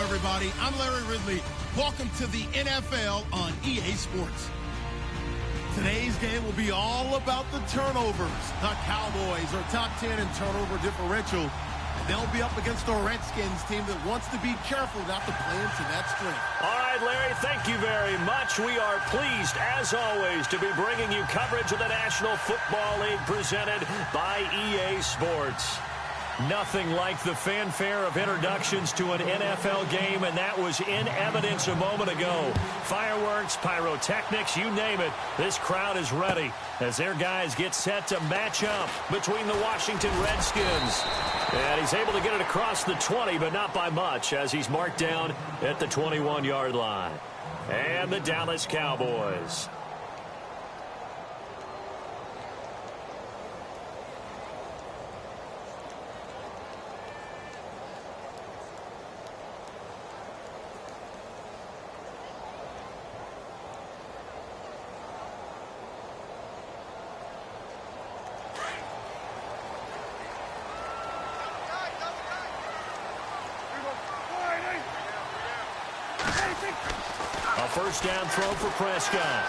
everybody. I'm Larry Ridley. Welcome to the NFL on EA Sports. Today's game will be all about the turnovers. The Cowboys are top 10 in turnover differential. And they'll be up against the Redskins team that wants to be careful not to play into that strength. All right, Larry, thank you very much. We are pleased, as always, to be bringing you coverage of the National Football League presented by EA Sports. Nothing like the fanfare of introductions to an NFL game, and that was in evidence a moment ago. Fireworks, pyrotechnics, you name it. This crowd is ready as their guys get set to match up between the Washington Redskins. And he's able to get it across the 20, but not by much, as he's marked down at the 21-yard line. And the Dallas Cowboys. A first down throw for Prescott.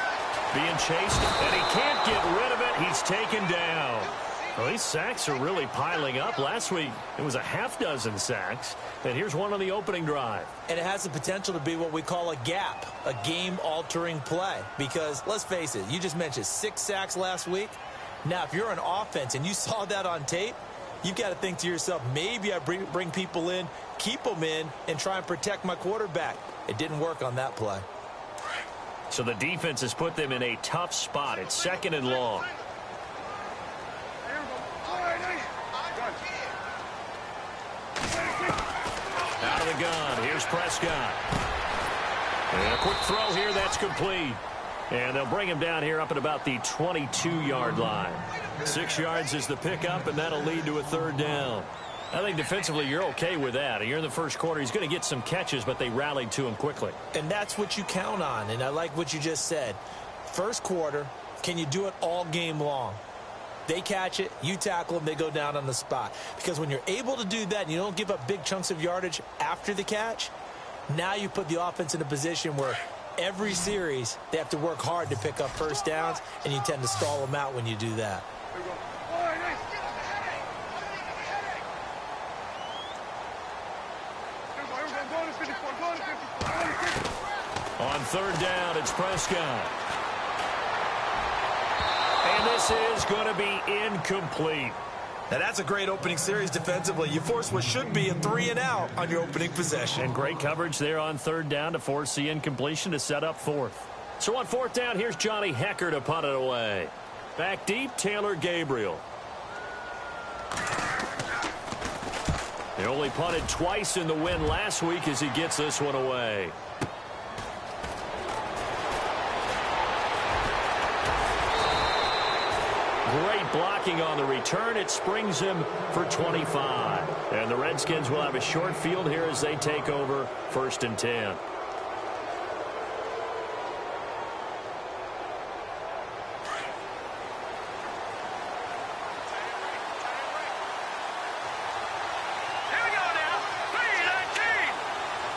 Being chased, and he can't get rid of it. He's taken down. Well, these sacks are really piling up. Last week, it was a half dozen sacks. And here's one on the opening drive. And it has the potential to be what we call a gap, a game-altering play. Because, let's face it, you just mentioned 6 sacks last week. Now, if you're an offense and you saw that on tape, you've got to think to yourself, maybe I bring people in, keep them in, and try and protect my quarterback. It didn't work on that play. So the defense has put them in a tough spot. It's 2nd and long. Out of the gun. Here's Prescott. And a quick throw here. That's complete. And they'll bring him down here up at about the 22-yard line. 6 yards is the pickup, and that'll lead to a 3rd down. I think defensively you're okay with that. You're in the first quarter. He's going to get some catches, but they rallied to him quickly. And that's what you count on, and I like what you just said. First quarter, can you do it all game long? They catch it, you tackle them, they go down on the spot. Because when you're able to do that and you don't give up big chunks of yardage after the catch, now you put the offense in a position where every series they have to work hard to pick up first downs, and you tend to stall them out when you do that. On 3rd down, it's Prescott. And this is going to be incomplete. Now, that's a great opening series defensively. You force what should be a 3-and-out on your opening possession. And great coverage there on 3rd down to force the incompletion to set up 4th. So on 4th down, here's Johnny Hecker to punt it away. Back deep, Taylor Gabriel. They only punted twice in the win last week as he gets this one away. Great blocking on the return. It springs him for 25. And the Redskins will have a short field here as they take over 1st and 10.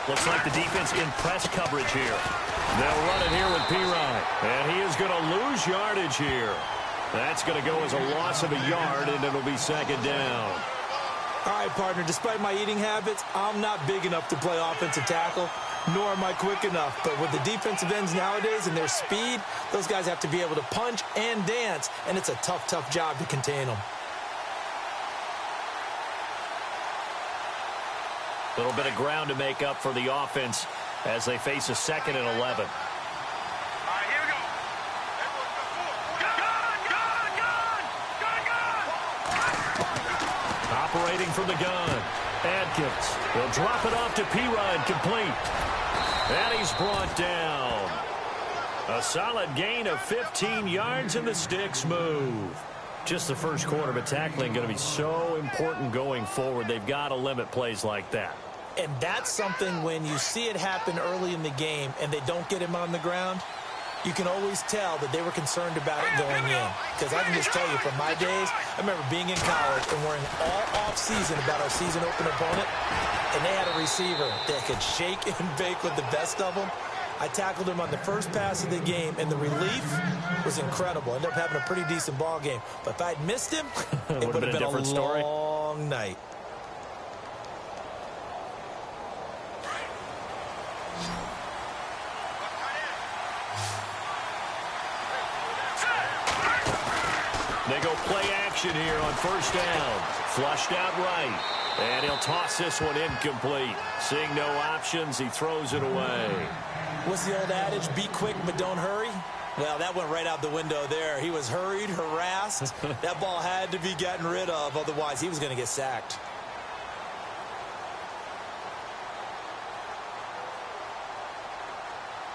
Looks like the defense in press coverage here. They'll run it here with P-Ryan. And he is going to lose yardage here. That's going to go as a loss of a yard, and it'll be 2nd down. All right, partner, despite my eating habits, I'm not big enough to play offensive tackle, nor am I quick enough. But with the defensive ends nowadays and their speed, those guys have to be able to punch and dance, and it's a tough, tough job to contain them. A little bit of ground to make up for the offense as they face a 2nd and 11. Operating from the gun. Adkins will drop it off to P-Ryan, complete. And he's brought down. A solid gain of 15 yards, and the sticks move. Just the first quarter, but tackling going to be so important going forward. They've got to limit plays like that. And that's something when you see it happen early in the game and they don't get him on the ground, you can always tell that they were concerned about it going in. Because I can just tell you from my days, I remember being in college and worrying all off-season about our season opener opponent. and they had a receiver that could shake and bake with the best of them. I tackled him on the first pass of the game, and the relief was incredible. Ended up having a pretty decent ball game. But if I'd missed him, it would have been a long night. They go play action here on first down. Flushed out right. And he'll toss this one incomplete. Seeing no options, he throws it away. What's the old adage? Be quick, but don't hurry. Well, that went right out the window there. He was hurried, harassed. That ball had to be gotten rid of. Otherwise, he was going to get sacked.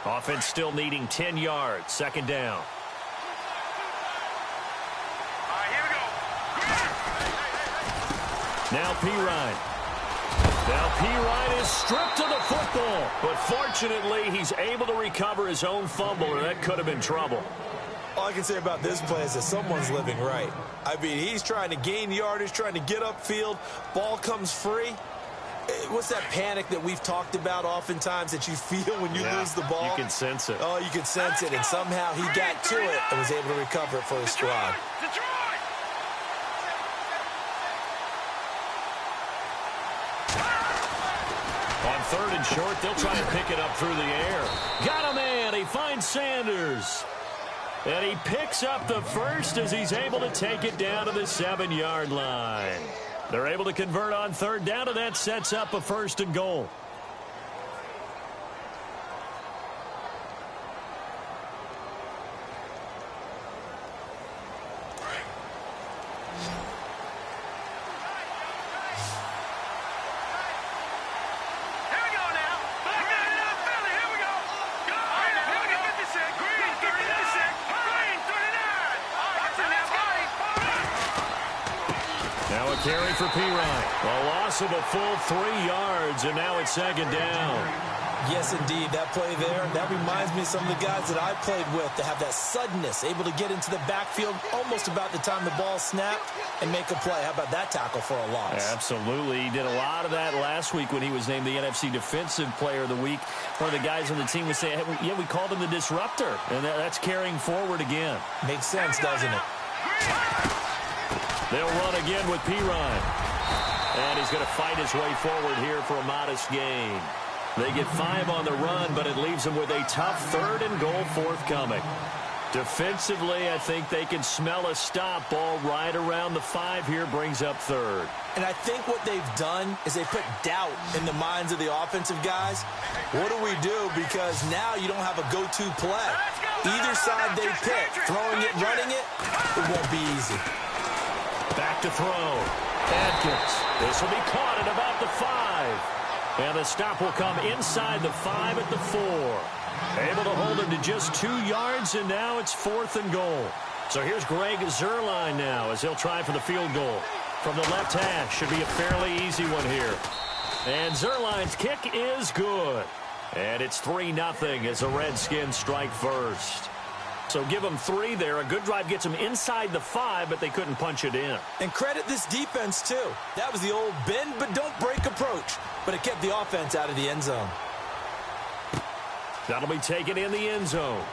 Offense still needing 10 yards. Second down. Now Pirine. Now Pirine is stripped of the football. But fortunately, he's able to recover his own fumble, or that could have been trouble. All I can say about this play is that someone's living right. I mean, he's trying to gain yardage, trying to get upfield. Ball comes free. What's that panic that we've talked about oftentimes that you feel when you lose the ball? You can sense it. Oh, you can sense it. And somehow he got to it and was able to recover it for his squad. On third and short, they'll try and pick it up through the air. Got a man. He finds Sanders. And he picks up the first as he's able to take it down to the 7-yard line. They're able to convert on third down, and that sets up a first and goal. Carry for Pirine. A loss of a full 3 yards, and now it's second down. Yes, indeed. That play there, that reminds me of some of the guys that I played with to have that suddenness, able to get into the backfield almost about the time the ball snapped and make a play. How about that tackle for a loss? Absolutely. He did a lot of that last week when he was named the NFC Defensive Player of the Week. One of the guys on the team was saying, hey, yeah, we called him the disruptor, and that's carrying forward again. Makes sense, doesn't it? They'll run again with Pirine. And he's going to fight his way forward here for a modest gain. They get 5 on the run, but it leaves them with a tough third and goal forthcoming. Defensively, I think they can smell a stop. Ball right around the 5 here, brings up third. And I think what they've done is they put doubt in the minds of the offensive guys. What do we do? Because now you don't have a go-to play. Either side they pick, throwing it, running it, it won't be easy. Back to throw. Adkins. This will be caught at about the 5. And the stop will come inside the 5 at the 4. Able to hold him to just 2 yards, and now it's 4th and goal. So here's Greg Zuerlein now as he'll try for the field goal. From the left hash, should be a fairly easy one here. And Zuerlein's kick is good. And it's 3-0 as the Redskins strike first. So give them 3 there. A good drive gets them inside the 5, but they couldn't punch it in. And credit this defense, too. That was the old bend but don't break approach. But it kept the offense out of the end zone. That'll be taken in the end zone.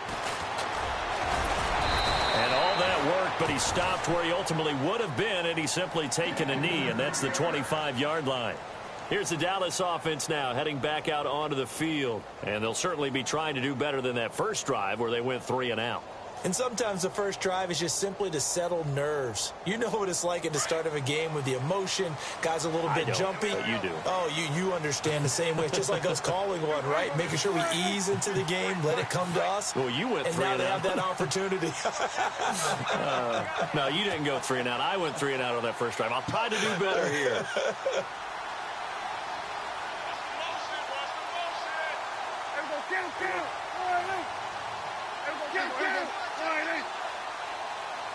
And all that worked, but he stopped where he ultimately would have been, and he's simply taken a knee, and that's the 25-yard line. Here's the Dallas offense now heading back out onto the field. And they'll certainly be trying to do better than that first drive where they went 3 and out. And sometimes the first drive is just simply to settle nerves. You know what it's like at the start of a game with the emotion. Guys a little bit jumpy. You do. Oh, you understand the same way. It's just like us calling one, right? Making sure we ease into the game, let it come to us. Well, you went 3 and out. And now they have that opportunity. No, you didn't go 3 and out. I went 3 and out on that first drive. I'll try to do better here.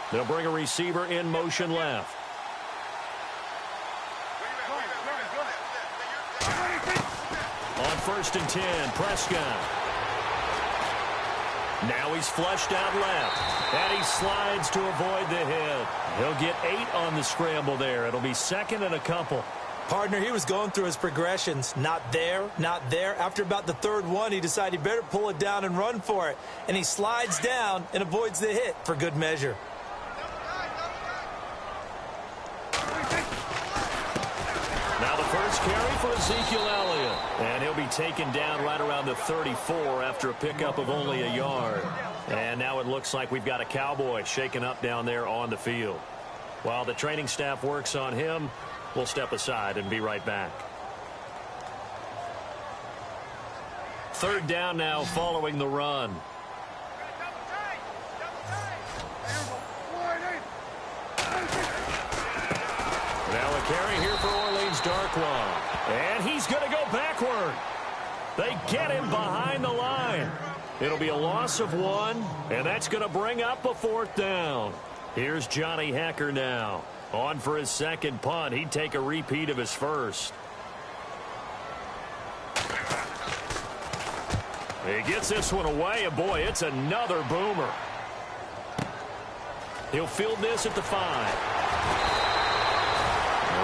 They'll bring a receiver in motion left. On 1st and 10, Prescott. Now he's flushed out left. And he slides to avoid the hit. He'll get 8 on the scramble there. It'll be 2nd and a couple. Partner, he was going through his progressions. Not there, not there. After about the third one, he decided he better pull it down and run for it. And he slides down and avoids the hit for good measure. Now the first carry for Ezekiel Elliott. And he'll be taken down right around the 34 after a pickup of only a yard. And now it looks like we've got a Cowboy shaken up down there on the field. While the training staff works on him, we'll step aside and be right back. Third down now following the run. Now a carry here for Orleans Darkwa. And he's going to go backward. They get him behind the line. It'll be a loss of 1, and that's going to bring up a 4th down. Here's Johnny Hecker now. On for his second punt. He'd take a repeat of his first. He gets this one away, and boy, it's another boomer. He'll field this at the 5.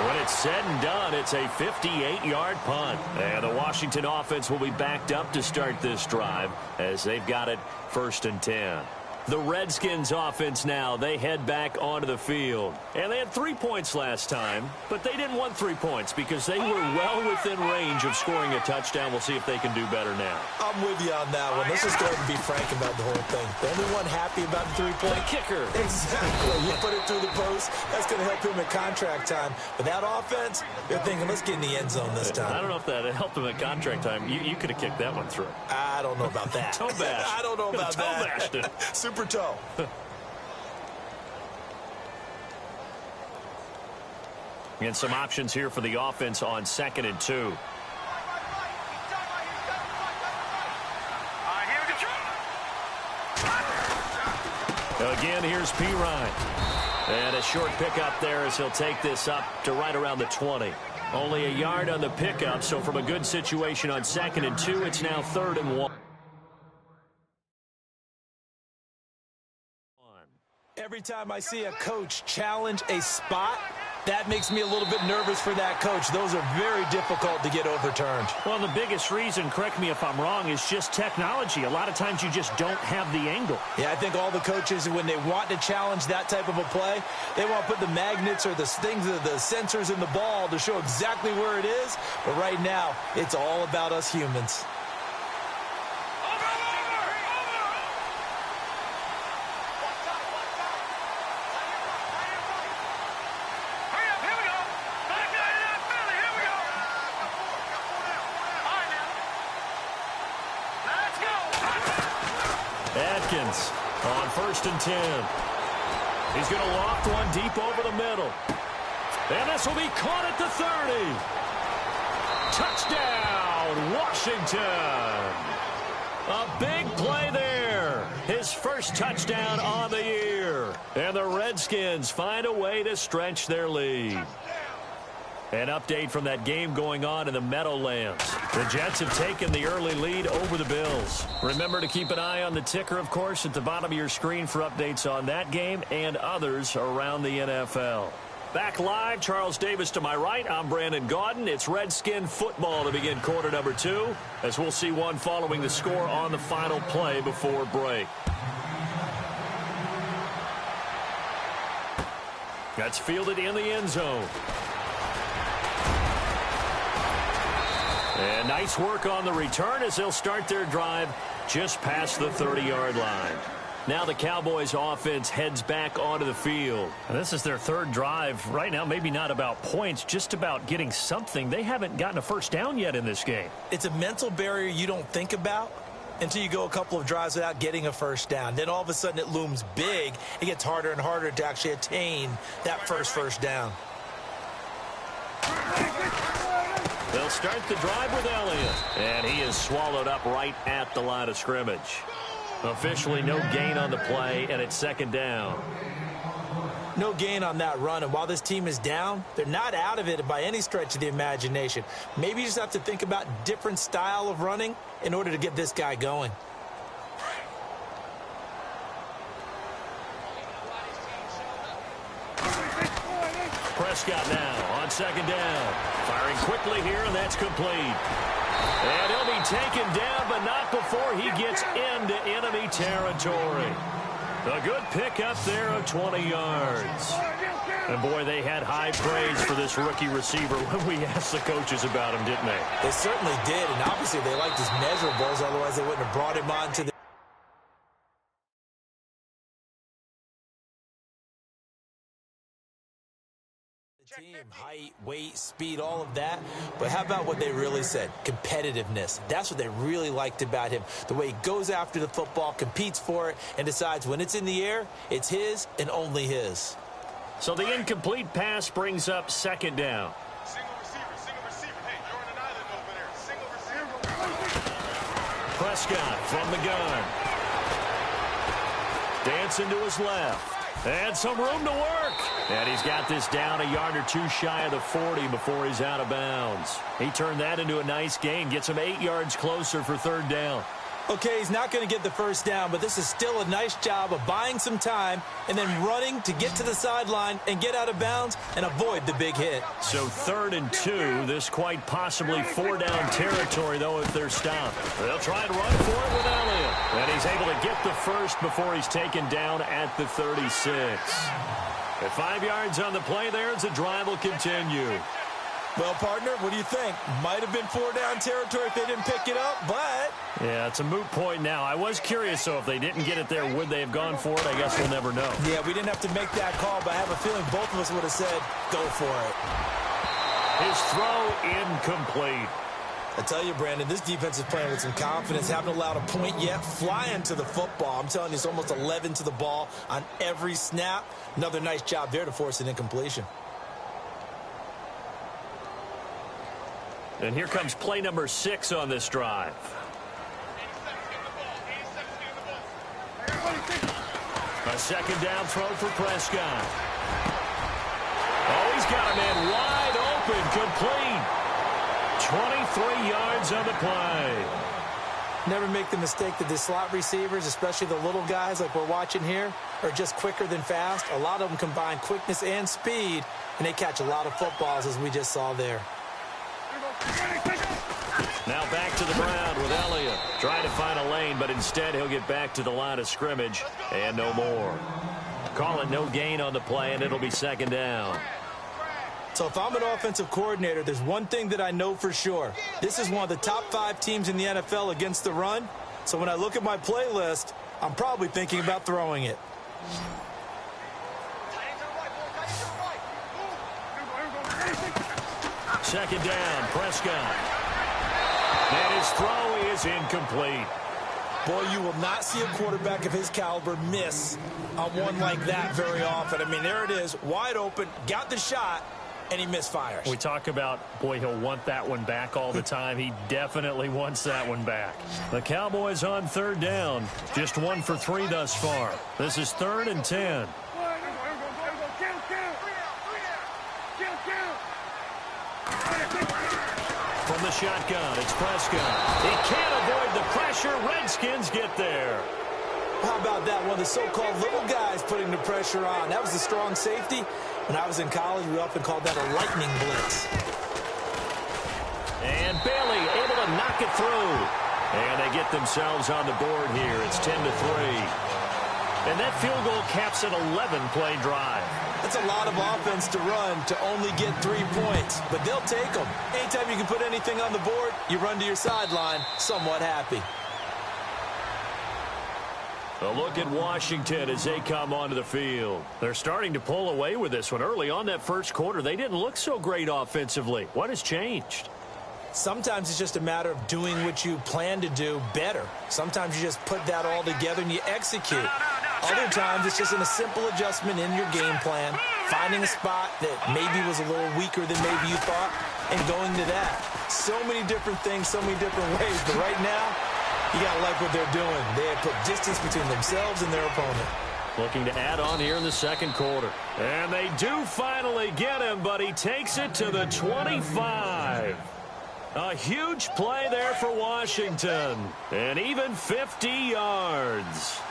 When it's said and done, it's a 58-yard punt. And the Washington offense will be backed up to start this drive as they've got it 1st and 10. The Redskins offense now, they head back onto the field. And they had 3 points last time, but they didn't want 3 points because they were well within range of scoring a touchdown. We'll see if they can do better now. I'm with you on that one. Let's just go ahead and be frank about the whole thing. The only one happy about the 3-point kicker. Exactly. You put it through the post, that's going to help him at contract time. But that offense, they're thinking, let's get in the end zone this time. I don't know if that helped him at contract time. You could have kicked that one through. I don't know about that. Toe bash. I don't know about that. Toe bashed it. Super toe. And some options here for the offense on 2nd and 2. Again, here's P. Ryan. And a short pickup there as he'll take this up to right around the 20. Only a yard on the pickup, so from a good situation on 2nd and 2, it's now 3rd and 1. Every time I see a coach challenge a spot, that makes me a little bit nervous for that coach. Those are very difficult to get overturned. Well, the biggest reason, correct me if I'm wrong, is just technology. A lot of times you just don't have the angle. Yeah, I think all the coaches, when they want to challenge that type of a play, they want to put the magnets or the things, the sensors in the ball to show exactly where it is. But right now, it's all about us humans. On 1st and 10. He's going to loft one deep over the middle. And this will be caught at the 30. Touchdown, Washington. A big play there. His first touchdown on the year. And the Redskins find a way to stretch their lead. An update from that game going on in the Meadowlands. The Jets have taken the early lead over the Bills. Remember to keep an eye on the ticker, of course, at the bottom of your screen for updates on that game and others around the NFL. Back live, Charles Davis to my right. I'm Brandon Gaudin. It's Redskin football to begin quarter number 2, as we'll see one following the score on the final play before break. That's fielded in the end zone. And nice work on the return as they'll start their drive just past the 30-yard line. Now the Cowboys offense heads back onto the field. And this is their 3rd drive. Right now, maybe not about points, just about getting something. They haven't gotten a first down yet in this game. It's a mental barrier you don't think about until you go a couple of drives without getting a first down. Then all of a sudden it looms big. It gets harder and harder to actually attain that first down. They'll start the drive with Elliott. And he is swallowed up right at the line of scrimmage. Officially no gain on the play, and it's 2nd down. No gain on that run, and while this team is down, they're not out of it by any stretch of the imagination. Maybe you just have to think about different style of running in order to get this guy going. Prescott now on second down. Firing quickly here, and that's complete. And he'll be taken down, but not before he gets into enemy territory. A good pickup there of 20 yards. And, boy, they had high praise for this rookie receiver when we asked the coaches about him, didn't they? They certainly did, and obviously they liked his measurables, otherwise they wouldn't have brought him on to the team. Height, weight, speed, all of that. But how about what they really said? Competitiveness. That's what they really liked about him. The way he goes after the football, competes for it, and decides when it's in the air, it's his and only his. So the incomplete pass brings up second down. Single receiver. Hey, you're on an island over there. Single receiver. Prescott from the gun. Dancing to his left. And some room to work. And he's got this down a yard or two shy of the 40 before he's out of bounds. He turned that into a nice gain. Gets him 8 yards closer for third down. Okay, he's not going to get the first down, but this is still a nice job of buying some time and then running to get to the sideline and get out of bounds and avoid the big hit. So 3rd and 2, this quite possibly 4-down territory, though, if they're stopped. They'll try and run for it with Elliott. And he's able to get the first before he's taken down at the 36. At 5 yards on the play there, as the drive will continue. Well, partner, what do you think? Might have been 4-down territory if they didn't pick it up, but... Yeah, it's a moot point now. I was curious, though, if they didn't get it there, would they have gone for it? I guess we'll never know. Yeah, we didn't have to make that call, but I have a feeling both of us would have said, go for it. His throw incomplete. I tell you, Brandon, this defense is playing with some confidence. Haven't allowed a point yet. Flying to the football. I'm telling you, it's almost 11 to the ball on every snap. Another nice job there to force an incompletion. And here comes play number 6 on this drive. A second down throw for Prescott. Oh, he's got a man wide open, complete. 23 yards on the play. Never make the mistake that the slot receivers, especially the little guys like we're watching here, are just quicker than fast. A lot of them combine quickness and speed, and they catch a lot of footballs, as we just saw there. Now back to the ground with Elliott. Trying to find a lane, but instead he'll get back to the line of scrimmage and no more. Call it no gain on the play, and it'll be second down. So if I'm an offensive coordinator, there's one thing that I know for sure. This is one of the top 5 teams in the NFL against the run. So when I look at my playlist, I'm probably thinking about throwing it. Second down, Prescott. And his throw is incomplete. Boy, you will not see a quarterback of his caliber miss on one like that very often. I mean, there it is, wide open, got the shot, and he misfires. We talk about, boy, he'll want that one back all the time. He definitely wants that one back. The Cowboys on third down. Just 1 for 3 thus far. This is 3rd and 10. From the shotgun, it's Prescott. He can't avoid the pressure. Redskins get there. How about that? One of the so-called little guys putting the pressure on. That was the strong safety. When I was in college, we often called that a lightning blitz. And Bailey able to knock it through. And they get themselves on the board here. It's 10-3. And that field goal caps an 11-play drive. That's a lot of offense to run to only get 3 points, but they'll take them. Anytime you can put anything on the board, you run to your sideline somewhat happy. A look at Washington as they come onto the field. They're starting to pull away with this one. Early on that first quarter, they didn't look so great offensively. What has changed? Sometimes it's just a matter of doing what you plan to do better. Sometimes you just put that all together and you execute. Other times it's just a simple adjustment in your game plan, finding a spot that maybe was a little weaker than maybe you thought, and going to that. So many different things, so many different ways, but right now, you got to like what they're doing. They have put distance between themselves and their opponent. Looking to add on here in the second quarter. And they do finally get him, but he takes it to the 25. A huge play there for Washington. And even 50 yards.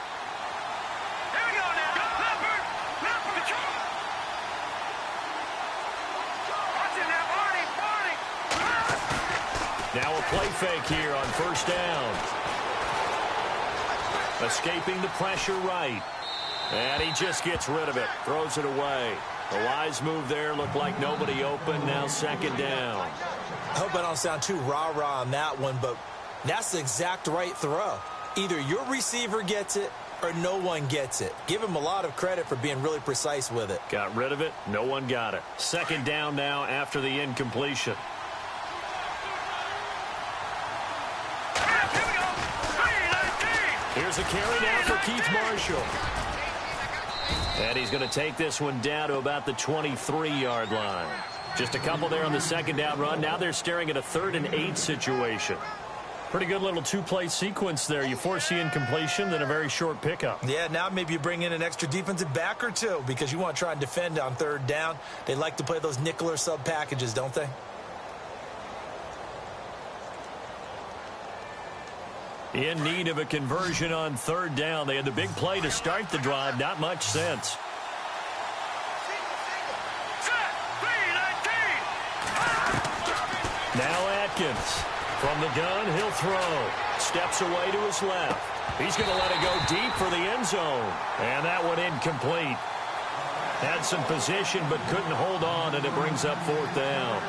play fake here on first down. Escaping the pressure right. And he just gets rid of it. Throws it away. The wise move there. Looked like nobody open. Now second down. I hope I don't sound too rah-rah on that one, but that's the exact right throw. Either your receiver gets it or no one gets it. Give him a lot of credit for being really precise with it. Got rid of it. No one got it. Second down now after the incompletion. Here's a carry now for Keith Marshall. And he's going to take this one down to about the 23-yard line. Just a couple there on the second down run. Now they're staring at a 3rd and 8 situation. Pretty good little two-play sequence there. You force the incompletion, then a very short pickup. Yeah, now maybe you bring in an extra defensive back or two because you want to try and defend on 3rd down. They like to play those nickel or sub packages, don't they? In need of a conversion on 3rd down. They had the big play to start the drive. Not much sense. Now Atkins. From the gun, he'll throw. Steps away to his left. He's going to let it go deep for the end zone. And that one incomplete. Had some position but couldn't hold on, and it brings up 4th down.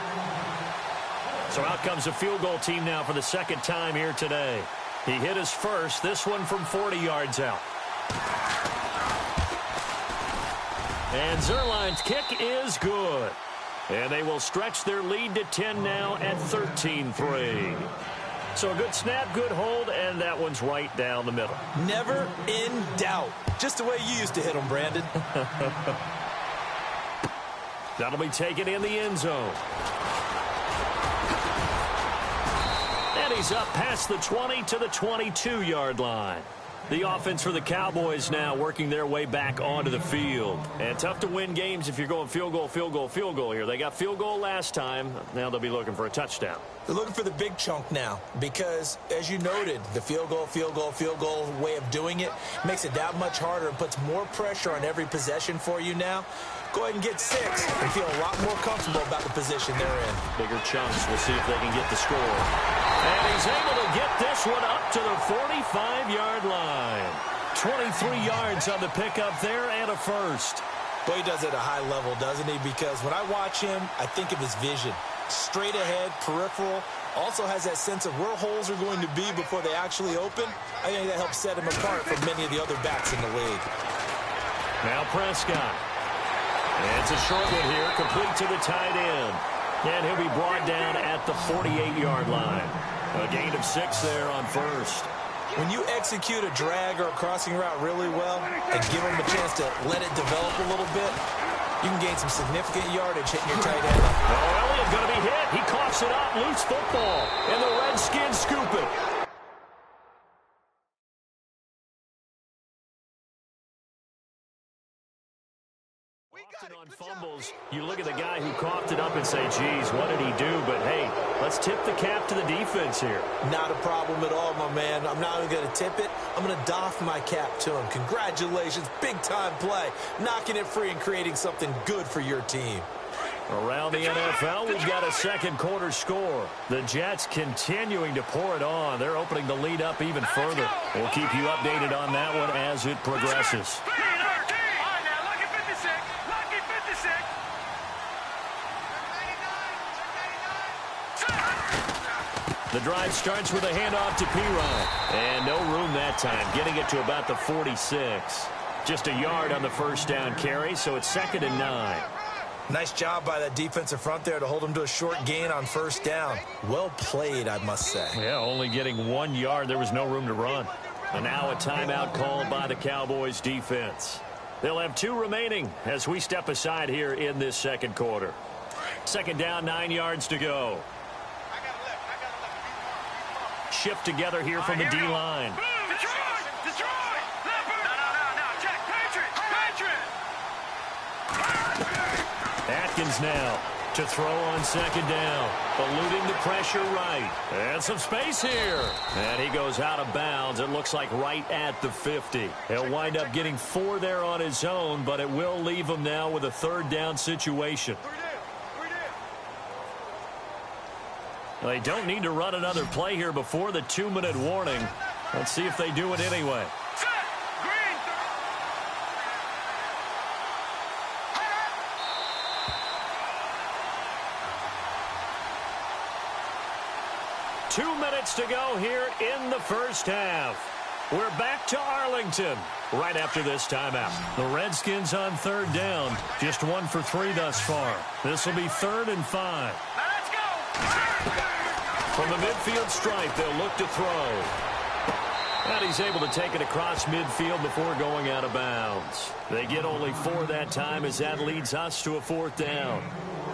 So out comes a field goal team now for the second time here today. He hit his first, this one from 40 yards out. And Zerline's kick is good. And they will stretch their lead to 10 now at 13-3. So a good snap, good hold, and that one's right down the middle. Never in doubt. Just the way you used to hit them, Brandon. That'll be taken in the end zone. And he's up past the 20 to the 22-yard line. The offense for the Cowboys now working their way back onto the field. And tough to win games if you're going field goal, field goal, field goal here. They got field goal last time. Now they'll be looking for a touchdown. They're looking for the big chunk now because, as you noted, the field goal, field goal, field goal way of doing it makes it that much harder and puts more pressure on every possession for you now. Go ahead and get 6 and feel a lot more comfortable about the position they're in. Bigger chunks. We'll see if they can get the score. And he's able to get this one up to the 45-yard line. 23 yards on the pickup there and a first. Boy, he does it at a high level, doesn't he? Because when I watch him, I think of his vision. Straight ahead, peripheral. Also has that sense of where holes are going to be before they actually open. I think that helps set him apart from many of the other backs in the league. Now Prescott. And it's a short one here, complete to the tight end. And he'll be brought down at the 48-yard line. A gain of 6 there on first. When you execute a drag or a crossing route really well and give them a chance to let it develop a little bit, you can gain some significant yardage hitting your tight end. Oh, Elliott going to be hit. He coughs it up, loose football. And the Redskins scoop it. Often on fumbles, you look at the guy who coughed it up and say, geez, what did he do? But, hey, let's tip the cap to the defense here. Not a problem at all, my man. I'm not even going to tip it. I'm going to doff my cap to him. Congratulations. Big-time play. Knocking it free and creating something good for your team. Around the NFL, we've got a second quarter score. The Jets continuing to pour it on. They're opening the lead up even further. We'll keep you updated on that one as it progresses. The drive starts with a handoff to P-Rod. And no room that time, getting it to about the 46. Just a yard on the first down carry, so it's 2nd and 9. Nice job by that defensive front there to hold him to a short gain on first down. Well played, I must say. Yeah, only getting 1 yard. There was no room to run. And now a timeout called by the Cowboys defense. They'll have 2 remaining as we step aside here in this second quarter. Second down, 9 yards to go. Shift together here from the D-line. Atkins now to throw on second down. Eluding the pressure right. And some space here. And he goes out of bounds. It looks like right at the 50. He'll wind up getting 4 there on his own, but it will leave him now with a 3rd down situation. They don't need to run another play here before the 2-minute warning. Let's see if they do it anyway. Green. 2 minutes to go here in the first half. We're back to Arlington right after this timeout. The Redskins on 3rd down. Just 1 for 3 thus far. This will be 3rd and 5. Let's go. From the midfield stripe, they'll look to throw. And he's able to take it across midfield before going out of bounds. They get only 4 that time as that leads us to a 4th down.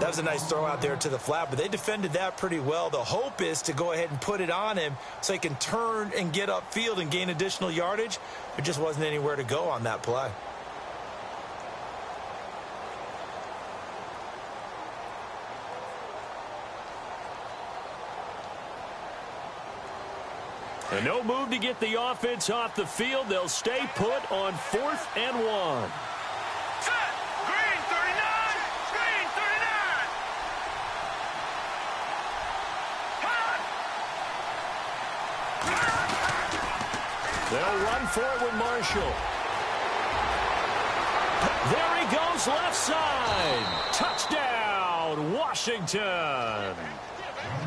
That was a nice throw out there to the flat, but they defended that pretty well. The hope is to go ahead and put it on him so he can turn and get upfield and gain additional yardage. There just wasn't anywhere to go on that play. And no move to get the offense off the field. They'll stay put on 4th and 1. Set. Green 39. Green 39. They'll run for it with Marshall. There he goes, left side. Touchdown, Washington.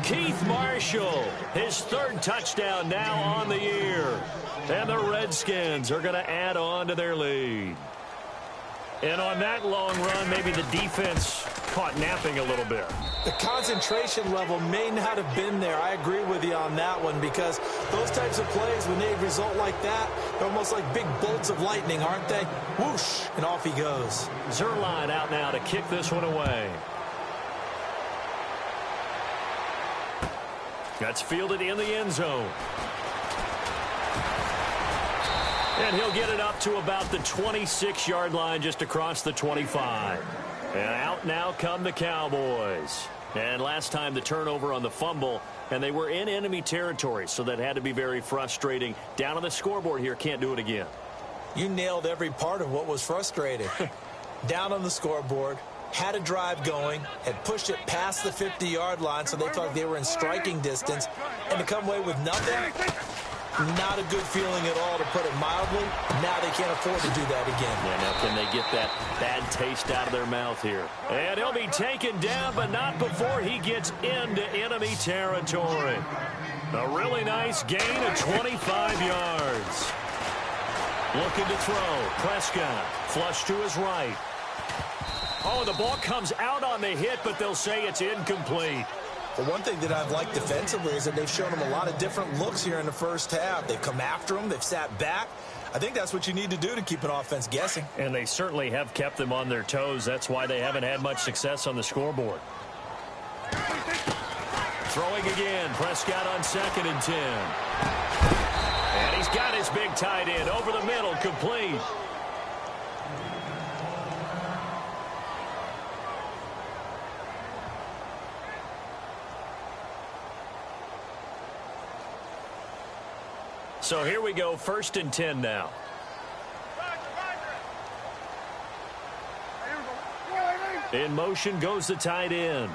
Keith Marshall, his 3rd touchdown now on the year. And the Redskins are going to add on to their lead. And on that long run, maybe the defense caught napping a little bit. The concentration level may not have been there. I agree with you on that one, because those types of plays, when they result like that, they're almost like big bolts of lightning, aren't they? Whoosh, and off he goes. Zerline out now to kick this one away. That's fielded in the end zone. And he'll get it up to about the 26-yard line, just across the 25. And out now come the Cowboys. And last time the turnover on the fumble, and they were in enemy territory, so that had to be very frustrating. Down on the scoreboard here, can't do it again. You nailed every part of what was frustrating. Down on the scoreboard, had a drive going, had pushed it past the 50-yard line, so they thought they were in striking distance, and to come away with nothing, not a good feeling at all, to put it mildly. Now they can't afford to do that again. Yeah, now can they get that bad taste out of their mouth here? And he'll be taken down, but not before he gets into enemy territory. A really nice gain of 25 yards. Looking to throw. Prescott, flush to his right. Oh, the ball comes out on the hit, but they'll say it's incomplete. Well, one thing that I've liked defensively is that they've shown him a lot of different looks here in the first half. They've come after him. They've sat back. I think that's what you need to do to keep an offense guessing. And they certainly have kept them on their toes. That's why they haven't had much success on the scoreboard. Throwing again. Prescott on 2nd and 10. And he's got his big tight end over the middle, complete. So here we go, 1st and 10 now. In motion goes the tight end.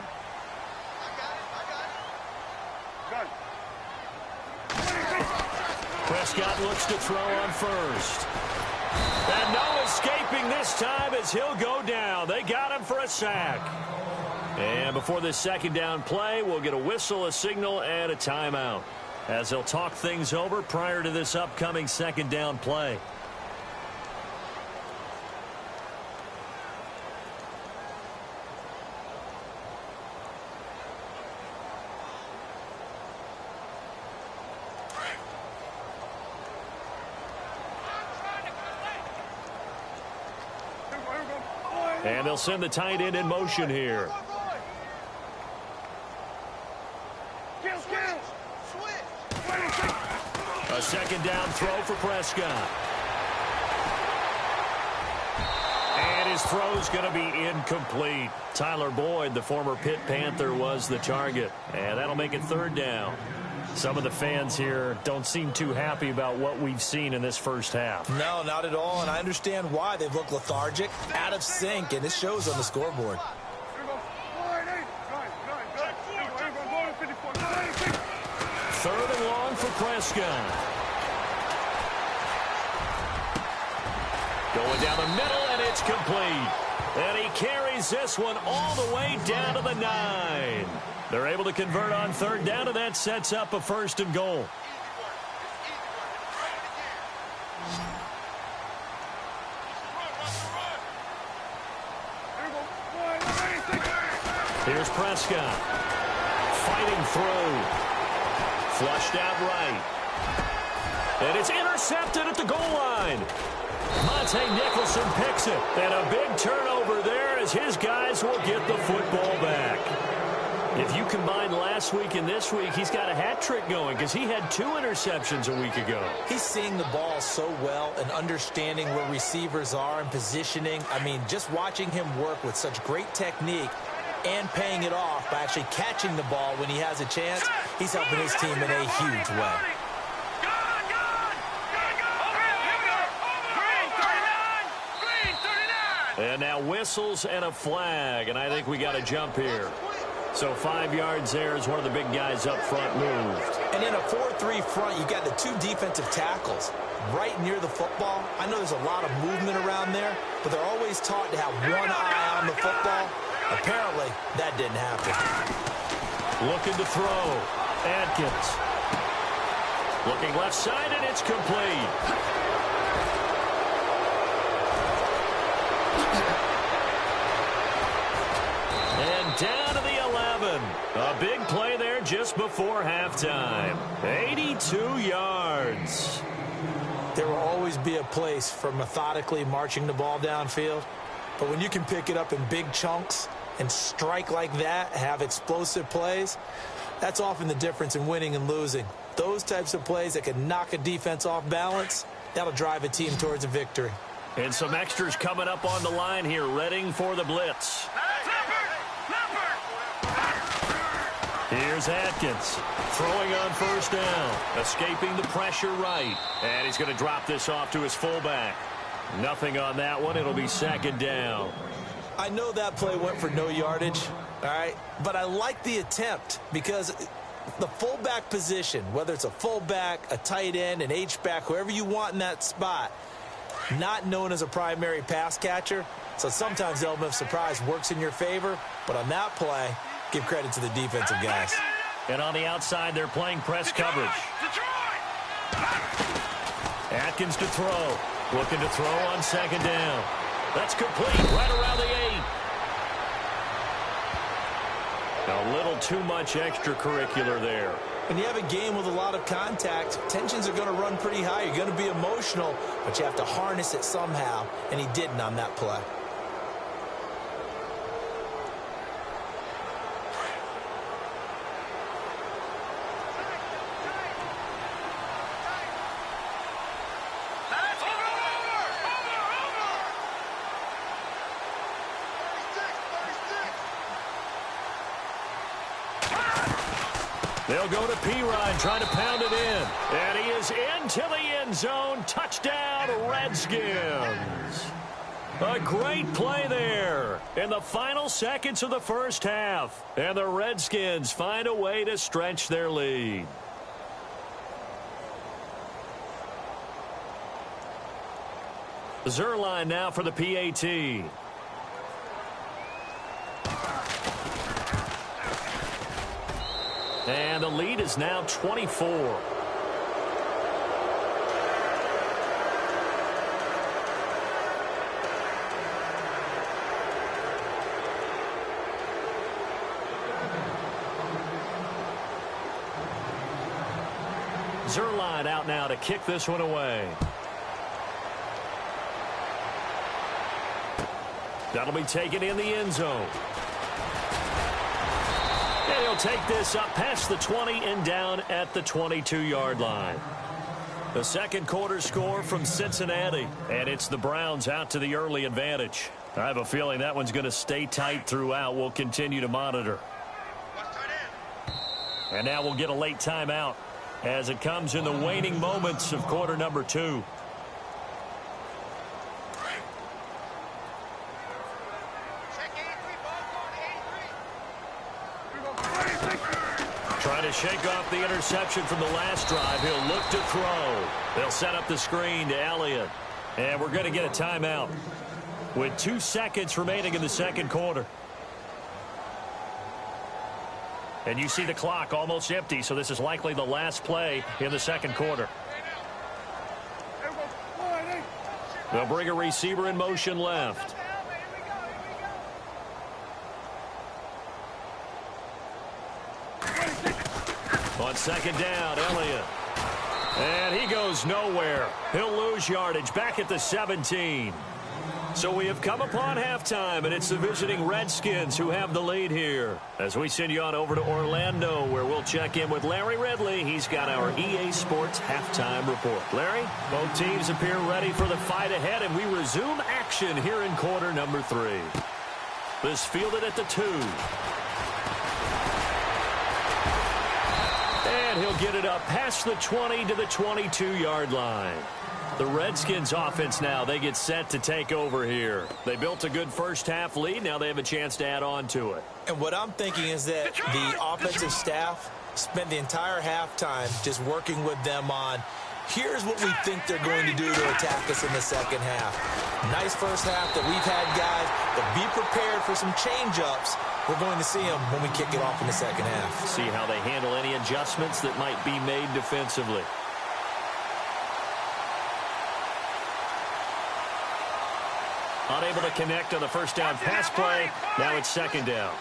Prescott looks to throw on 1st. And no escaping this time as he'll go down. They got him for a sack. And before this 2nd down play, we'll get a whistle, a signal, and a timeout, as they'll talk things over prior to this upcoming 2nd down play. And they'll send the tight end in motion here. A 2nd down throw for Prescott. And his throw's going to be incomplete. Tyler Boyd, the former Pitt Panther, was the target. And that'll make it 3rd down. Some of the fans here don't seem too happy about what we've seen in this first half. No, not at all, and I understand why. They've looked lethargic, out of sync, and it shows on the scoreboard. Prescott. Going down the middle, and it's complete. And he carries this one all the way down to the 9. They're able to convert on third down, and that sets up a 1st and goal. Here's Prescott. Fighting through. Flushed out right. And it's intercepted at the goal line. Monte Nicholson picks it. And a big turnover there as his guys will get the football back. If you combine last week and this week, he's got a hat trick going because he had 2 interceptions a week ago. He's seeing the ball so well and understanding where receivers are and positioning. I mean, just watching him work with such great technique and paying it off by actually catching the ball when he has a chance, he's helping his team in a huge way. And now whistles and a flag, and I think we got a jump here. So 5 yards there as one of the big guys up front moved. And in a 4-3 front, you've got the 2 defensive tackles right near the football. I know there's a lot of movement around there, but they're always taught to have one eye on the football. Apparently, that didn't happen. Looking to throw. Atkins. Looking left side, and it's complete. And down to the 11. A big play there just before halftime. 82 yards. There will always be a place for methodically marching the ball downfield. But when you can pick it up in big chunks and strike like that, have explosive plays, that's often the difference in winning and losing. Those types of plays that can knock a defense off balance, that'll drive a team towards a victory. And some extras coming up on the line here, readying for the blitz. Here's Atkins, throwing on 1st down, escaping the pressure right. And he's going to drop this off to his fullback. Nothing on that one. It'll be 2nd down. I know that play went for no yardage, all right? But I like the attempt because the fullback position, whether it's a fullback, a tight end, an H-back, whoever you want in that spot, not known as a primary pass catcher. So sometimes the element of surprise works in your favor. But on that play, give credit to the defensive guys. And on the outside, they're playing press coverage. Atkins to throw. Looking to throw on 2nd down. That's complete right around the 8. A little too much extracurricular there. When you have a game with a lot of contact, tensions are going to run pretty high. You're going to be emotional, but you have to harness it somehow, and he didn't on that play. They'll go to P-Ryan, trying to pound it in. And he is into the end zone. Touchdown, Redskins. A great play there in the final seconds of the first half. And the Redskins find a way to stretch their lead. Zerline now for the PAT. And the lead is now 24. Zerline out now to kick this one away. That'll be taken in the end zone. And he'll take this up past the 20 and down at the 22-yard line. The second quarter score from Cincinnati, and it's the Browns out to the early advantage. I have a feeling that one's going to stay tight throughout. We'll continue to monitor. And now we'll get a late timeout as it comes in the waning moments of quarter number 2. Trying to shake off the interception from the last drive. He'll look to throw. They'll set up the screen to Elliott. And we're going to get a timeout with 2 seconds remaining in the second quarter. And you see the clock almost empty, so this is likely the last play in the second quarter. They'll bring a receiver in motion left. On second down, Elliott. And he goes nowhere. He'll lose yardage back at the 17. So we have come upon halftime, and it's the visiting Redskins who have the lead here. As we send you on over to Orlando, where we'll check in with Larry Ridley. He's got our EA Sports halftime report. Larry, both teams appear ready for the fight ahead, and we resume action here in quarter number 3. This fielded at the 2. And he'll get it up past the 20 to the 22-yard line. The Redskins offense now, they get set to take over here. They built a good first-half lead. Now they have a chance to add on to it. And what I'm thinking is that the offensive staff spent the entire halftime just working with them on, here's what we think they're going to do to attack us in the second half. Nice first half that we've had, guys, but be prepared for some change-ups. We're going to see them when we kick it off in the second half. See how they handle any adjustments that might be made defensively. Unable to connect on the first down pass play. Now it's second down.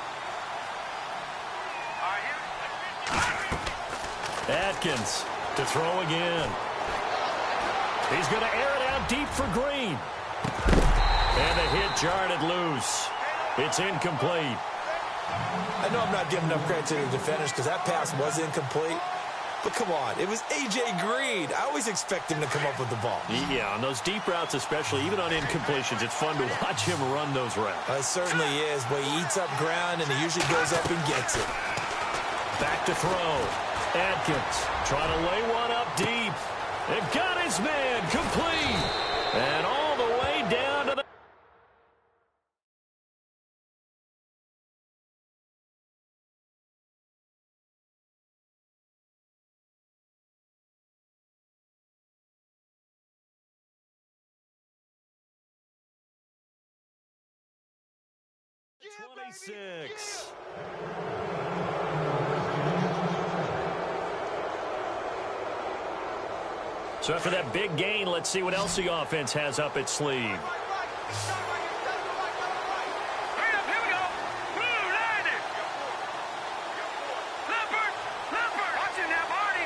Atkins to throw again. He's going to air it out deep for Green. And the hit jarred it loose. It's incomplete. I know I'm not giving enough credit to the defenders because that pass was incomplete. But come on, it was A.J. Green. I always expect him to come up with the ball. Yeah, on those deep routes especially, even on incompletions, it's fun to watch him run those routes. It certainly is, but he eats up ground and he usually goes up and gets it. Back to throw. Atkins trying to lay one up deep. And got his man complete. And all the way down to the... Yeah, 26. So after that big gain, let's see what else the offense has up its sleeve. Here we go. Blue landed. Leopard. Watch it now, Barney.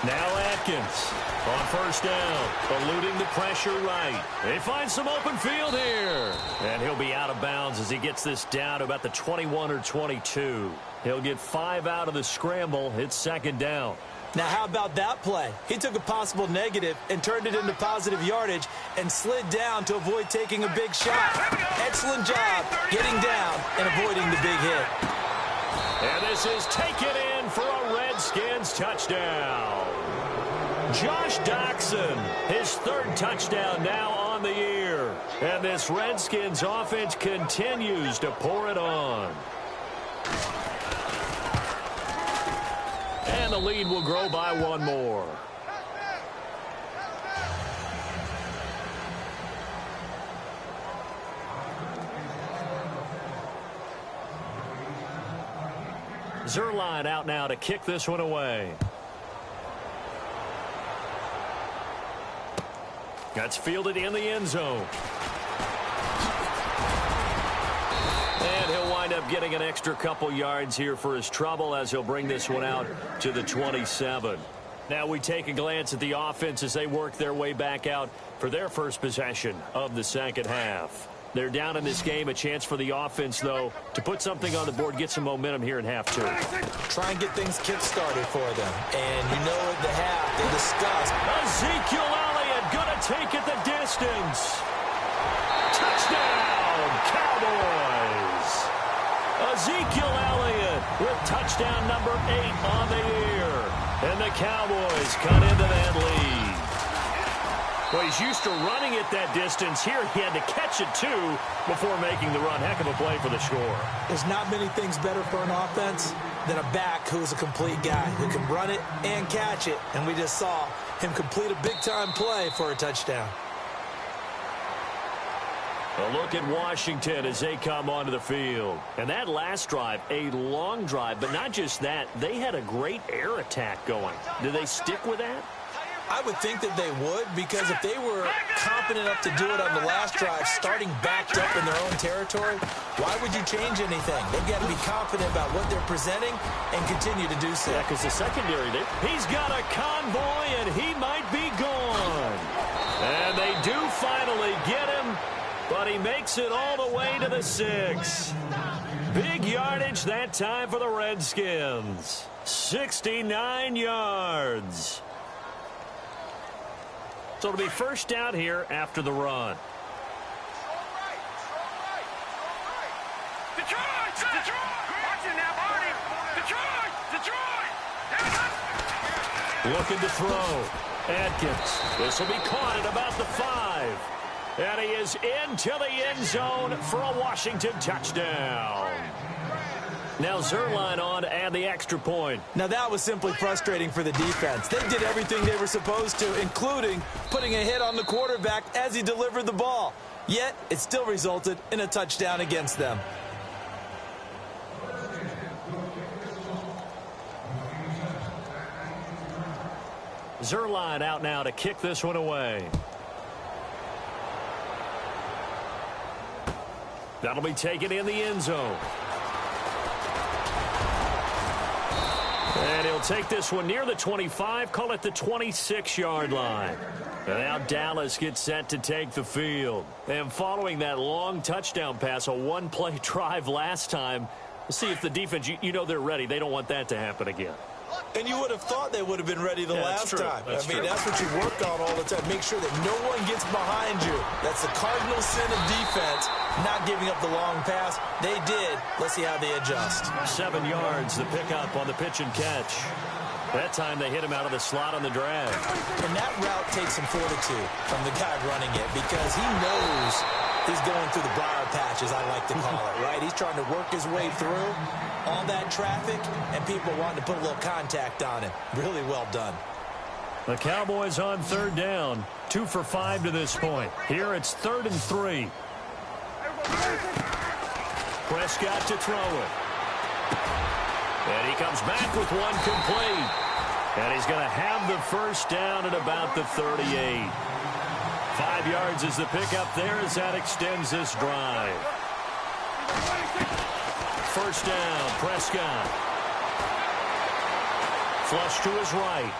Now Atkins on first down, eluding the pressure right. They find some open field here. And he'll be out of bounds as he gets this down to about the 21 or 22. He'll get 5 out of the scramble. It's second down. Now, how about that play? He took a possible negative and turned it into positive yardage and slid down to avoid taking a big shot. Excellent job getting down and avoiding the big hit. And this is taken in for a Redskins touchdown. Josh Doxson, his 3rd touchdown now on the year. And this Redskins offense continues to pour it on. And the lead will grow by 1 more. Zerline out now to kick this one away. That's fielded in the end zone. And he'll wind up getting an extra couple yards here for his trouble as he'll bring this one out to the 27. Now we take a glance at the offense as they work their way back out for their first possession of the second half. They're down in this game. A chance for the offense, though, to put something on the board, get some momentum here in half 2. Try and get things kick-started for them. And you know at the half, they discussed. Ezekiel Elliott going to take it the distance. Touchdown, Cowboys. Ezekiel Elliott with touchdown number 8 on the year. And the Cowboys cut into that lead. Well, he's used to running it that distance. Here he had to catch it, too, before making the run. Heck of a play for the score. There's not many things better for an offense than a back who's a complete guy, who can run it and catch it. And we just saw him complete a big-time play for a touchdown. A look at Washington as they come onto the field. And that last drive, a long drive, but not just that. They had a great air attack going. Do they stick with that? I would think that they would, because if they were competent enough to do it on the last drive, starting backed up in their own territory, why would you change anything? They've got to be confident about what they're presenting and continue to do so. Yeah, because the secondary, he's got a convoy, and he might be gone. And they do finally get him, but he makes it all the way to the 6. Big yardage that time for the Redskins. 69 yards. So it'll be first down here after the run. Detroit! Detroit! Watching now, Barney! Detroit! Detroit! Looking to throw. Atkins. This will be caught at about the 5. And he is into the end zone for a Washington touchdown. Now Zerline on to add the extra point. Now that was simply frustrating for the defense. They did everything they were supposed to, including putting a hit on the quarterback as he delivered the ball. Yet, it still resulted in a touchdown against them. Zerline out now to kick this one away. That'll be taken in the end zone. And he'll take this one near the 25, call it the 26-yard line. And now Dallas gets set to take the field. And following that long touchdown pass, a one-play drive last time, we'll see if the defense, you know they're ready. They don't want that to happen again. And you would have thought they would have been ready the last time. That's true. That's what you work on all the time. Make sure that no one gets behind you. That's the cardinal sin of defense, not giving up the long pass. They did. Let's see how they adjust. 7 yards, the pickup on the pitch and catch. That time they hit him out of the slot on the drag. And that route takes some fortitude from the guy running it, because he knows he's going through the briar patch, as I like to call it, right? He's trying to work his way through all that traffic, and people wanting to put a little contact on him. Really well done. The Cowboys on third down. 2 for 5 to this point. Here it's 3rd and 3. Prescott to throw it. And he comes back with one complete. And he's going to have the first down at about the 38. 5 yards is the pickup there as that extends this drive. First down, Prescott. Flush to his right.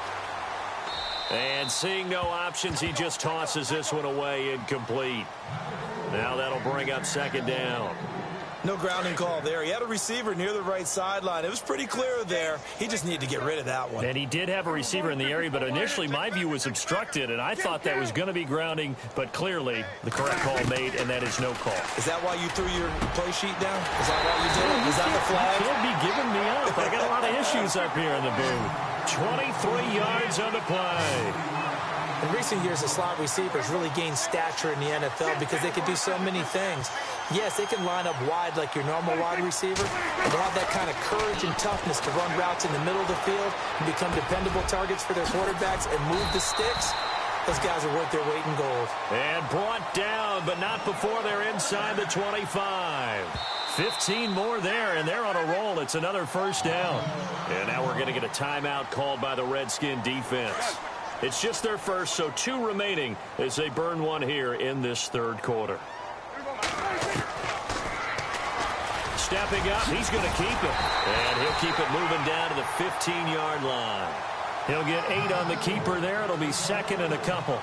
And seeing no options, he just tosses this one away incomplete. Now that'll bring up second down. No grounding call there. He had a receiver near the right sideline. It was pretty clear there. He just needed to get rid of that one. And he did have a receiver in the area, but initially my view was obstructed, and I thought that was going to be grounding, but clearly the correct call made, and that is no call. Is that why you threw your play sheet down? Is that why you did it? Is that the flag? You can't be giving me up. I got a lot of issues up here in the booth. 23 yards on the play. In recent years, the slot receivers really gained stature in the NFL because they can do so many things. Yes, they can line up wide like your normal wide receiver, but they have that kind of courage and toughness to run routes in the middle of the field and become dependable targets for their quarterbacks and move the sticks. Those guys are worth their weight in gold. And brought down, but not before they're inside the 25. 15 more there, and they're on a roll. It's another first down. And now we're going to get a timeout called by the Redskin defense. It's just their first, so 2 remaining as they burn one here in this third quarter. Stepping up, he's going to keep it. And he'll keep it moving down to the 15-yard line. He'll get 8 on the keeper there. It'll be second and a couple.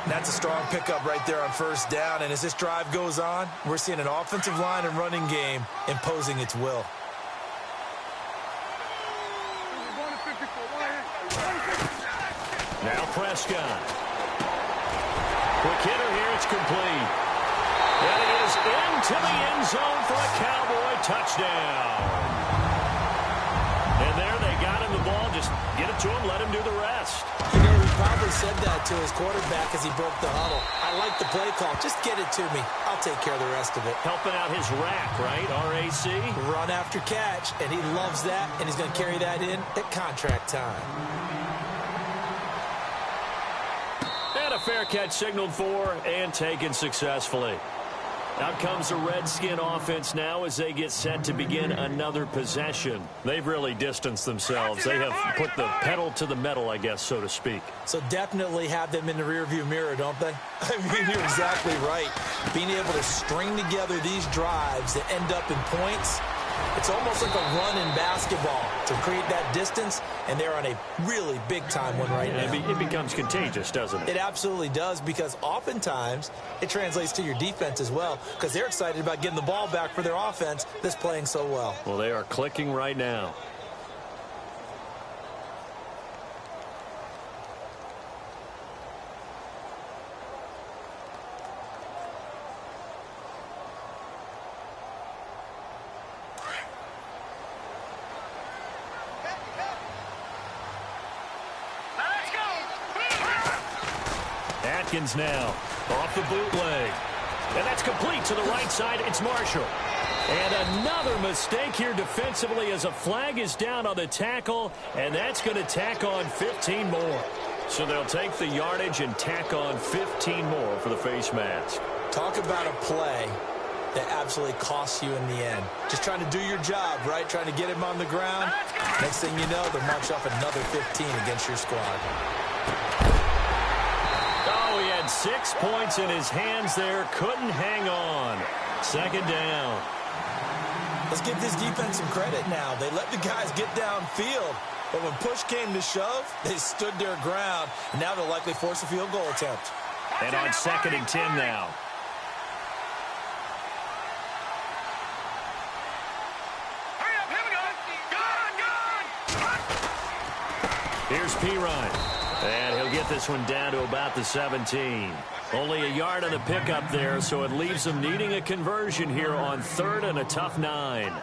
That's a strong pickup right there on first down. And as this drive goes on, we're seeing an offensive line and running game imposing its will. Now Prescott. Quick hitter here, it's complete. And he is into the end zone for a Cowboy touchdown. And there they got him the ball. Just get it to him, let him do the rest. You know, he probably said that to his quarterback as he broke the huddle. I like the play call. Just get it to me. I'll take care of the rest of it. Helping out his rack, right? RAC? Run after catch, and he loves that, and he's going to carry that in at contract time. And a fair catch signaled for and taken successfully. Out comes the Redskin offense now as they get set to begin another possession. They've really distanced themselves. They have put the pedal to the metal, I guess, so to speak. So definitely have them in the rearview mirror, don't they? I mean, you're exactly right. Being able to string together these drives that end up in points, it's almost like a run in basketball to create that distance, and they're on a really big-time one right now. It becomes contagious, doesn't it? It absolutely does, because oftentimes it translates to your defense as well, because they're excited about getting the ball back for their offense that's playing so well. Well, they are clicking right now. Redskins now off the bootleg. And that's complete to the right side. It's Marshall. And another mistake here defensively as a flag is down on the tackle, and that's going to tack on 15 more. So they'll take the yardage and tack on 15 more for the face mask. Talk about a play that absolutely costs you in the end. Just trying to do your job, right? Trying to get him on the ground. Next thing you know, they'll march off another 15 against your squad. Oh, he had 6 points in his hands there. Couldn't hang on. Second down. Let's give this defense some credit now. They let the guys get downfield. But when push came to shove, they stood their ground. And now they'll likely force a field goal attempt. And on 2nd and 10 now. Here's Pirine. And he'll get this one down to about the 17. Only a yard on the pickup there, so it leaves them needing a conversion here on 3rd and a tough 9.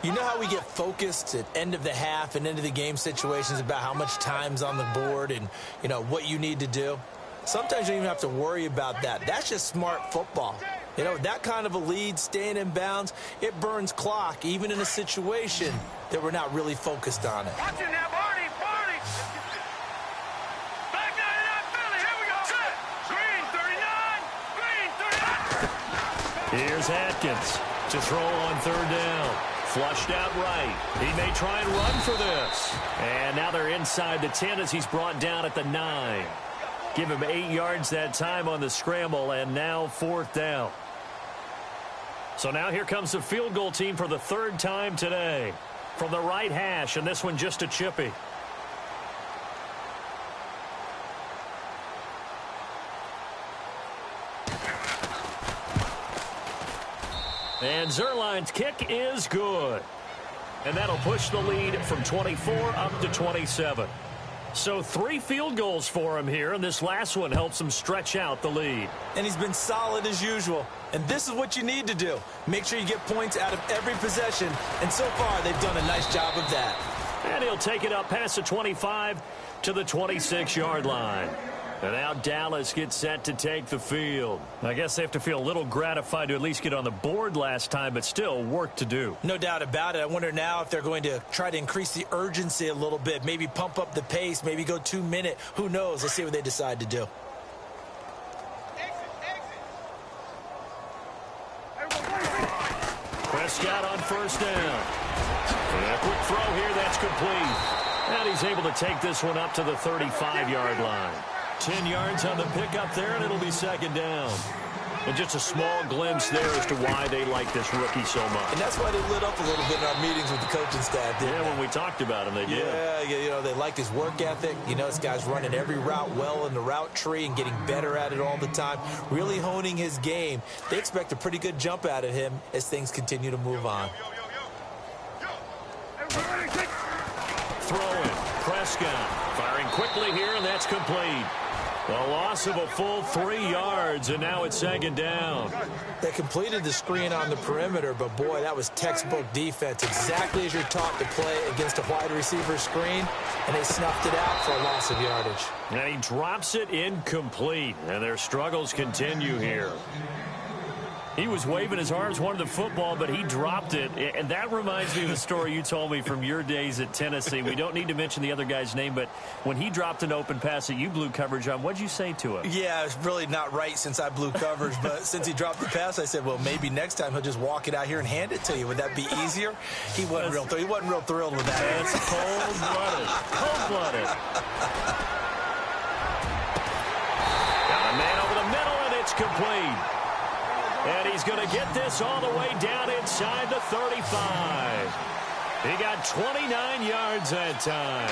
You know how we get focused at end of the half and end of the game situations about how much time's on the board and, you know, what you need to do? Sometimes you don't even have to worry about that. That's just smart football. You know, that kind of a lead, staying in bounds, it burns clock, even in a situation that we're not really focused on it. Watch it now, Barney, Barney. Back down in that belly. Here we go. Set. Green 39. Green 39. Here's Atkins to throw on 3rd down. Flushed out right. He may try and run for this. And now they're inside the 10 as he's brought down at the 9. Give him 8 yards that time on the scramble, and now 4th down. So now here comes the field goal team for the 3rd time today. From the right hash, and this one just a chippy. And Zerline's kick is good. And that'll push the lead from 24 up to 27. So 3 field goals for him here, and this last one helps him stretch out the lead. And he's been solid as usual. And this is what you need to do. Make sure you get points out of every possession. And so far, they've done a nice job of that. And he'll take it up past the 25 to the 26-yard line. And now Dallas gets set to take the field. I guess they have to feel a little gratified to at least get on the board last time, but still work to do. No doubt about it. I wonder now if they're going to try to increase the urgency a little bit, maybe pump up the pace, maybe go 2-minute. Who knows? Let's see what they decide to do. Prescott on 1st down. And a quick throw here, that's complete. And he's able to take this one up to the 35-yard line. 10 yards on the pickup there, and it'll be 2nd down. And just a small glimpse there as to why they like this rookie so much. And that's why they lit up a little bit in our meetings with the coaching staff. Yeah, when we talked about him, they did. Yeah, you know, they like his work ethic. You know, this guy's running every route well in the route tree and getting better at it all the time, really honing his game. They expect a pretty good jump out of him as things continue to move on. Throwing. Prescott firing quickly here, and that's complete. A loss of a full 3 yards, and now it's second down. They completed the screen on the perimeter, but, boy, that was textbook defense, exactly as you're taught to play against a wide receiver screen, and they snuffed it out for a loss of yardage. And he drops it incomplete, and their struggles continue here. He was waving his arms, wanted the football, but he dropped it. And that reminds me of the story you told me from your days at Tennessee. We don't need to mention the other guy's name, but when he dropped an open pass that you blew coverage on, what'd you say to him? Yeah, it's really not right since I blew coverage, but since he dropped the pass, I said, well, maybe next time he'll just walk it out here and hand it to you. Would that be easier? He wasn't real thrilled with that. That's cold-blooded. Cold-blooded. Got a man over the middle, and it's complete. And he's going to get this all the way down inside the 35. He got 29 yards that time.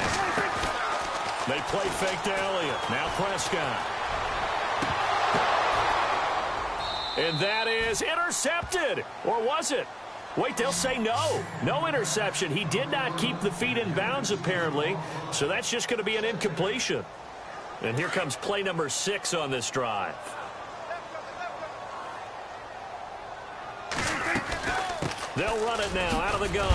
They play fake to Elliott. Now Prescott. And that is intercepted. Or was it? Wait, they'll say no. No interception. He did not keep the feet in bounds, apparently. So that's just going to be an incompletion. And here comes play number 6 on this drive. They'll run it now out of the gun.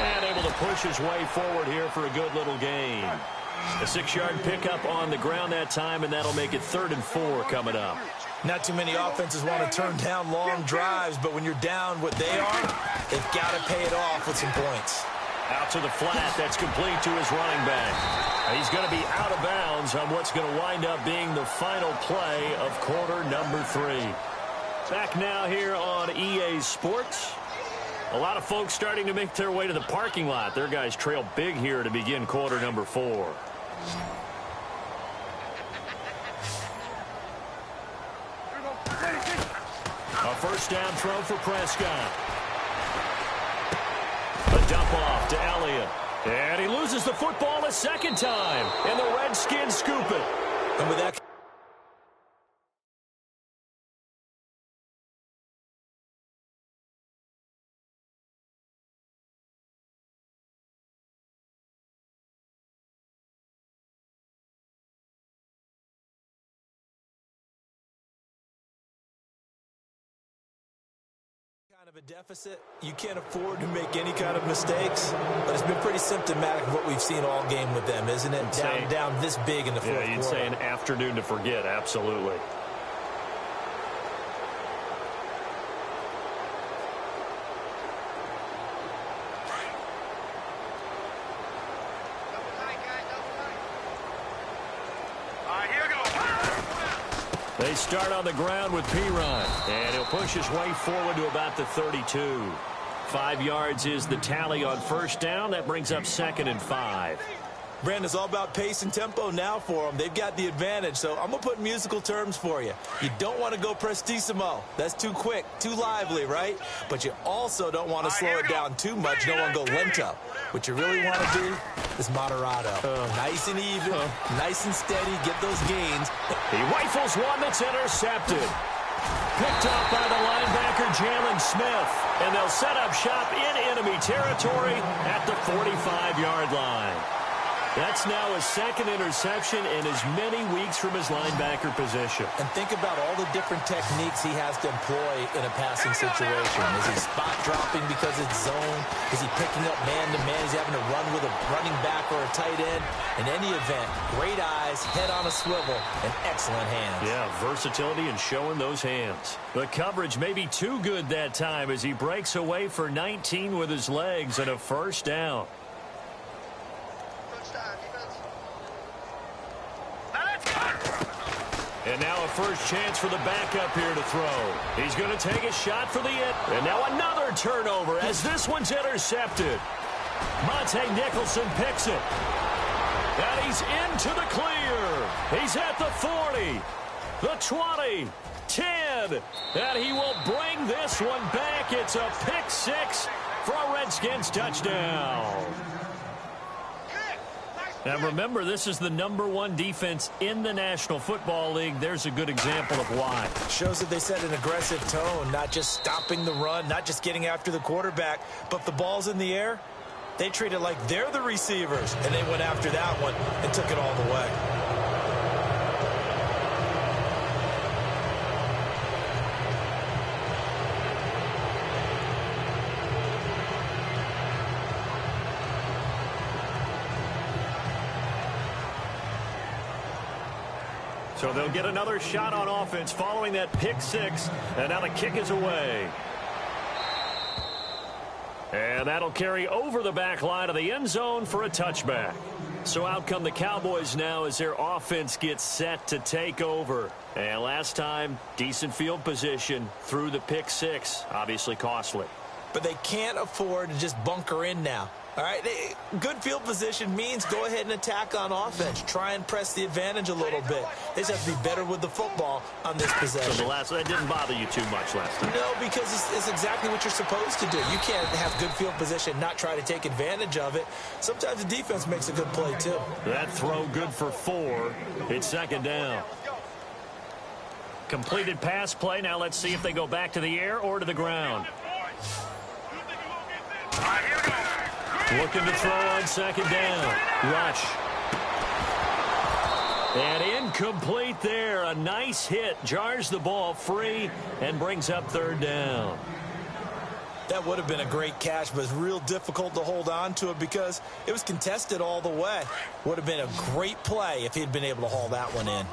And able to push his way forward here for a good little gain. A 6-yard pickup on the ground that time, and that'll make it 3rd and 4 coming up. Not too many offenses want to turn down long drives, but when you're down what they are, they've got to pay it off with some points. Out to the flat. That's complete to his running back. He's going to be out of bounds on what's going to wind up being the final play of quarter number 3. Back now here on EA Sports. A lot of folks starting to make their way to the parking lot. Their guys trail big here to begin quarter number 4. A first down throw for Prescott. A dump off to Elliott. And he loses the football a second time. And the Redskins scoop it. And with that kind of a deficit, you can't afford to make any kind of mistakes, but it's been pretty symptomatic of what we've seen all game with them, isn't it? Down this big in the fourth quarter. Yeah, you'd say an afternoon to forget, absolutely. They start on the ground with Pirine, and he'll push his way forward to about the 32. 5 yards is the tally on first down. That brings up 2nd and 5. Brandon, it's all about pace and tempo now for them. They've got the advantage, so I'm going to put in musical terms for you. You don't want to go prestissimo. That's too quick, too lively, right? But you also don't want to slow it down too much. You don't want to go lento. What you really want to do is moderato. Nice and even, nice and steady, get those gains. He rifles one that's intercepted. Picked up by the linebacker, Jalen Smith. And they'll set up shop in enemy territory at the 45-yard line. That's now his 2nd interception in as many weeks from his linebacker position. And think about all the different techniques he has to employ in a passing situation. Is he spot dropping because it's zone? Is he picking up man-to-man? Is he having to run with a running back or a tight end? In any event, great eyes, head on a swivel, and excellent hands. Yeah, versatility and showing those hands. The coverage may be too good that time as he breaks away for 19 with his legs and a first down. And now a first chance for the backup here to throw. He's going to take a shot for the end. And now another turnover as this one's intercepted. Monte Nicholson picks it. And he's into the clear. He's at the 40, the 20, 10. And he will bring this one back. It's a pick 6 for a Redskins touchdown. Now, remember, this is the #1 defense in the National Football League. There's a good example of why. Shows that they set an aggressive tone, not just stopping the run, not just getting after the quarterback, but if the ball's in the air, they treat it like they're the receivers, and they went after that one and took it all the way. So they'll get another shot on offense following that pick six. And now the kick is away. And that'll carry over the back line of the end zone for a touchback. So out come the Cowboys now as their offense gets set to take over. And last time, decent field position through the pick six. Obviously costly. But they can't afford to just bunker in now. All right, good field position means go ahead and attack on offense. Try and press the advantage a little bit. They just have to be better with the football on this possession. So that didn't bother you too much last time? No, because it's exactly what you're supposed to do. You can't have good field position, not try to take advantage of it. Sometimes the defense makes a good play, too. That throw good for 4. It's second down. Completed pass play. Now let's see if they go back to the air or to the ground. Looking to throw on second down. Rush. And incomplete there. A nice hit. Jars the ball free and brings up third down. That would have been a great catch, but it's real difficult to hold on to it because it was contested all the way. Would have been a great play if he'd been able to haul that one in.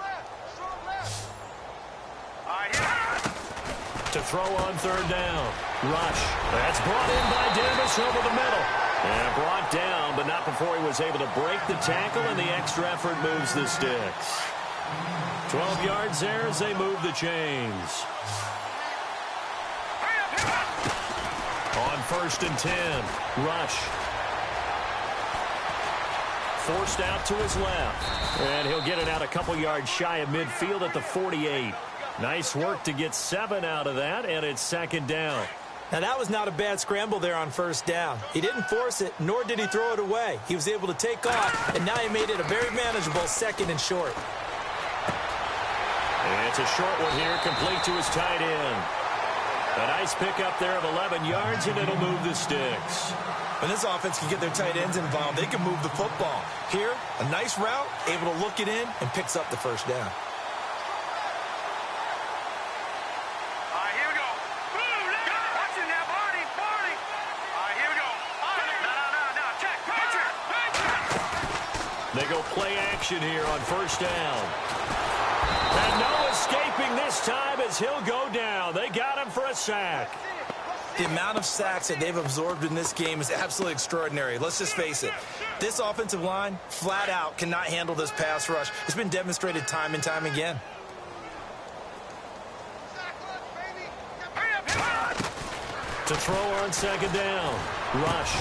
To throw on third down. Rush. That's brought in by Davis over the middle. And brought down, but not before he was able to break the tackle, and the extra effort moves the sticks. 12 yards there as they move the chains. On 1st and 10, Rush. Forced out to his left. And he'll get it out a couple yards shy of midfield at the 48. Nice work to get 7 out of that, and it's second down. Now, that was not a bad scramble there on first down. He didn't force it, nor did he throw it away. He was able to take off, and now he made it a very manageable 2nd and short. And it's a short one here, complete to his tight end. A nice pickup there of 11 yards, and it'll move the sticks. When this offense can get their tight ends involved, they can move the football. Here, a nice route, able to look it in, and picks up the first down. They go play action here on first down. And no escaping this time as he'll go down. They got him for a sack. The amount of sacks that they've absorbed in this game is absolutely extraordinary. Let's just face it. This offensive line, flat out, cannot handle this pass rush. It's been demonstrated time and time again. To throw on second down. Rush.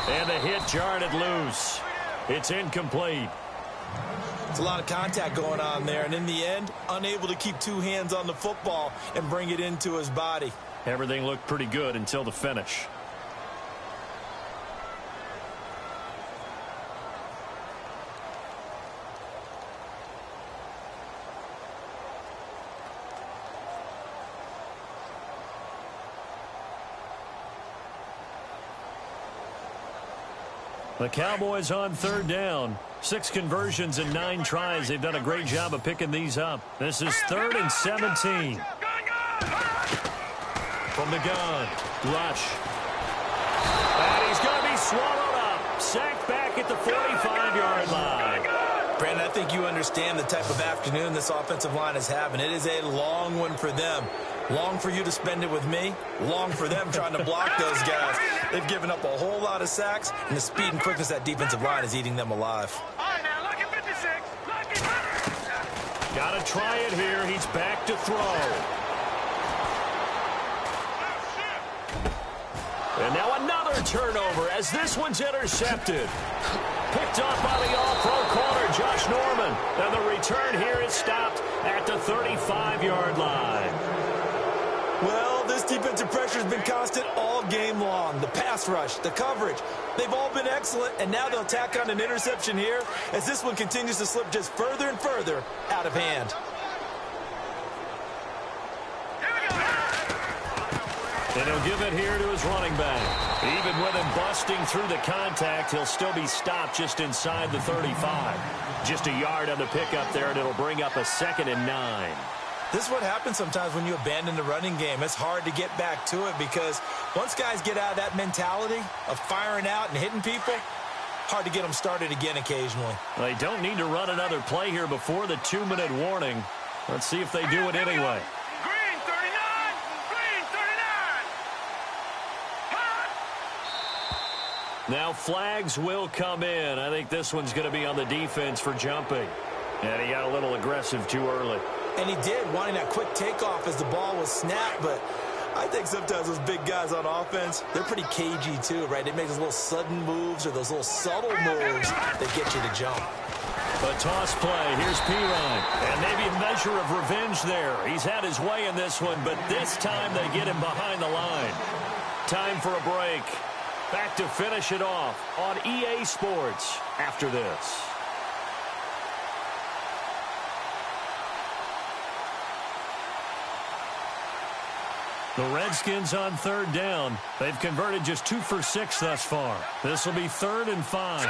And the hit jarred it loose. It's incomplete. It's a lot of contact going on there, and in the end, unable to keep 2 hands on the football and bring it into his body. Everything looked pretty good until the finish. The Cowboys on third down. 6 conversions and 9 tries. They've done a great job of picking these up. This is 3rd and 17. From the gun, Rush. And he's going to be swallowed up. Sacked back at the 45-yard line. Brandon, I think you understand the type of afternoon this offensive line is having. It is a long one for them. Long for you to spend it with me. Long for them trying to block those guys. They've given up a whole lot of sacks, and the speed and quickness of that defensive line is eating them alive. Got to try it here. He's back to throw. And now another turnover as this one's intercepted. Picked up by the all-pro corner, Josh Norman. And the return here is stopped at the 35-yard line. Well, this defensive pressure has been constant all game long. The pass rush, the coverage, they've all been excellent, and now they'll tack on an interception here as this one continues to slip just further and further out of hand. And he'll give it here to his running back. Even with him busting through the contact, he'll still be stopped just inside the 35. Just a yard on the pickup there, and it'll bring up a 2nd and 9. This is what happens sometimes when you abandon the running game. It's hard to get back to it because once guys get out of that mentality of firing out and hitting people, hard to get them started again occasionally. They don't need to run another play here before the 2-minute warning. Let's see if they do it anyway. Green 39! Green 39! Now flags will come in. I think this one's going to be on the defense for jumping. And he got a little aggressive too early. And he did, wanting that quick takeoff as the ball was snapped, but I think sometimes those big guys on offense, they're pretty cagey too, right? They make those little sudden moves or those little subtle moves that get you to jump. A toss play. Here's Pirine. And maybe a measure of revenge there. He's had his way in this one, but this time they get him behind the line. Time for a break. Back to finish it off on EA Sports after this. The Redskins on 3rd down. They've converted just 2 for 6 thus far. This will be 3rd and 5.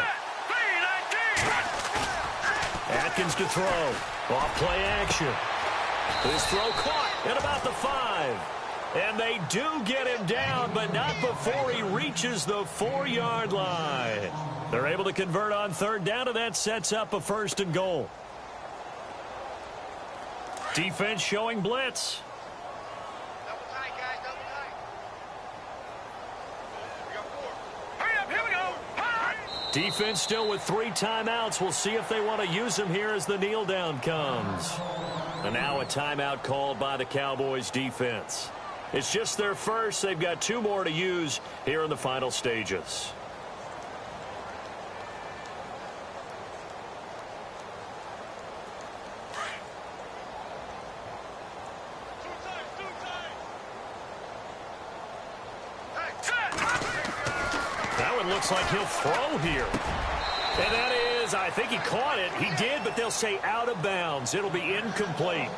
Atkins to throw. Off play action. His throw caught at about the 5. And they do get him down, but not before he reaches the 4-yard line. They're able to convert on 3rd down, and that sets up a 1st and goal. Defense showing blitz. Defense still with 3 timeouts. We'll see if they want to use them here as the kneel down comes. And now a timeout called by the Cowboys defense. It's just their first. They've got 2 more to use here in the final stages. Looks like he'll throw here. And that is, I think he caught it. He did, but they'll say out of bounds. It'll be incomplete.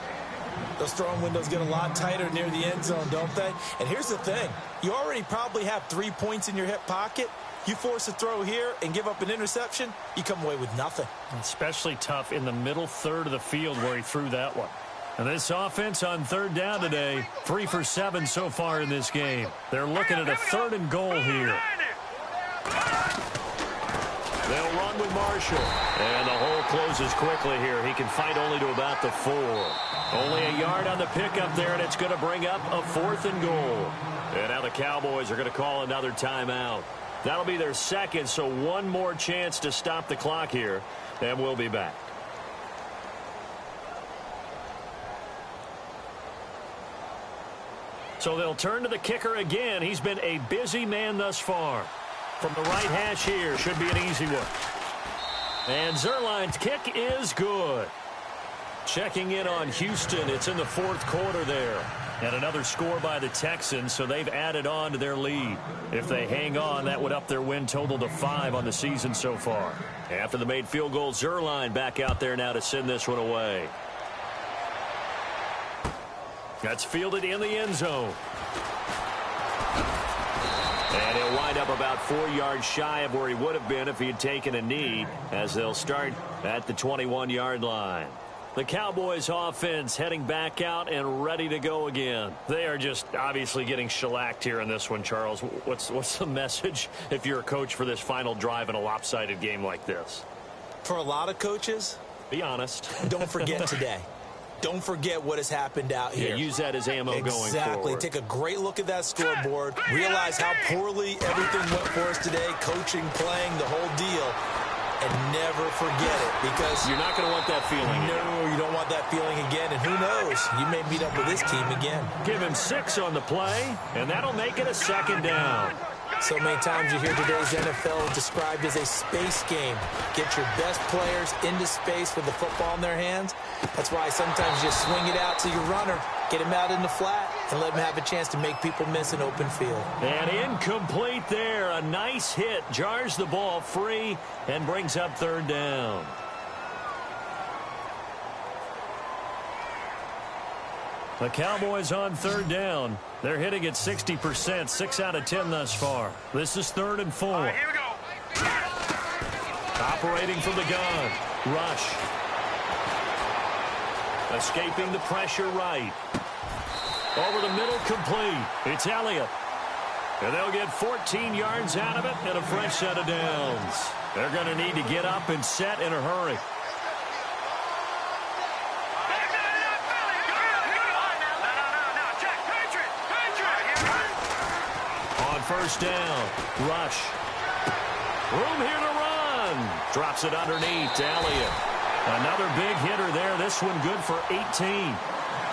Those throwing windows get a lot tighter near the end zone, don't they? And here's the thing. You already probably have 3 points in your hip pocket. You force a throw here and give up an interception, you come away with nothing. Especially tough in the middle third of the field where he threw that one. And this offense on 3rd down today, 3 for 7 so far in this game. They're looking at a 3rd and goal here. They'll run with Marshall. And the hole closes quickly here. He can fight only to about the 4. Only a yard on the pickup there, and it's going to bring up a 4th and goal. And now the Cowboys are going to call another timeout. That'll be their 2nd, so 1 more chance to stop the clock here. And we'll be back. So they'll turn to the kicker again. He's been a busy man thus far. From the right hash here, should be an easy one. And Zerline's kick is good. Checking in on Houston, it's in the 4th quarter there. And another score by the Texans, so they've added on to their lead. If they hang on, that would up their win total to 5 on the season so far. After the made field goal, Zerline back out there now to send this one away. That's fielded in the end zone. And he'll wind up about 4 yards shy of where he would have been if he had taken a knee, as they'll start at the 21-yard line. The Cowboys offense heading back out and ready to go again. They are just obviously getting shellacked here in this one, Charles. What's the message if you're a coach for this final drive in a lopsided game like this? For a lot of coaches, be honest. Don't forget today. Don't forget what has happened out here. Yeah, use that as ammo going forward. Exactly. Take a great look at that scoreboard. Realize how poorly everything went for us today. Coaching, playing, the whole deal. And never forget it, because you're not going to want that feeling again. No, you don't want that feeling again. And who knows? You may meet up with this team again. Give him 6 on the play, and that'll make it a 2nd down. So many times you hear today's NFL described as a space game. Get your best players into space with the football in their hands. That's why sometimes you just swing it out to your runner, get him out in the flat, and let him have a chance to make people miss an open field. And incomplete there. A nice hit. Jars the ball free and brings up 3rd down. The Cowboys on 3rd down. They're hitting at 60%, 6 out of 10 thus far. This is 3rd and 4. All right, here we go. Operating from the gun. Rush. Escaping the pressure right. Over the middle, complete. It's Elliott. And they'll get 14 yards out of it and a fresh set of downs. They're going to need to get up and set in a hurry. On first down, rush. Room here to run. Drops it underneath to Elliott. Another big hitter there. This one good for 18.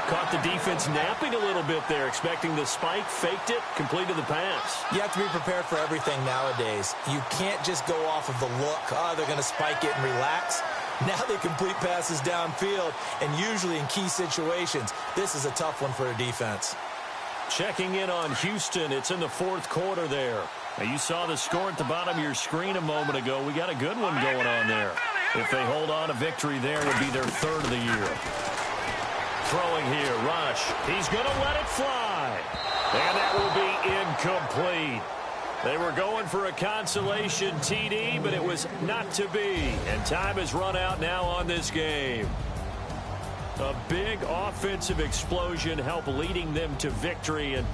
Caught the defense napping a little bit there, expecting the spike, faked it, completed the pass. You have to be prepared for everything nowadays. You can't just go off of the look, they're going to spike it and relax. Now they complete passes downfield, and usually in key situations, this is a tough one for a defense. Checking in on Houston, it's in the fourth quarter there. Now you saw the score at the bottom of your screen a moment ago. We got a good one going on there. If they hold on, a victory there would be their third of the year. Throwing here, rush. He's going to let it fly. And that will be incomplete. They were going for a consolation TD, but it was not to be. And time has run out now on this game. A big offensive explosion helped leading them to victory. And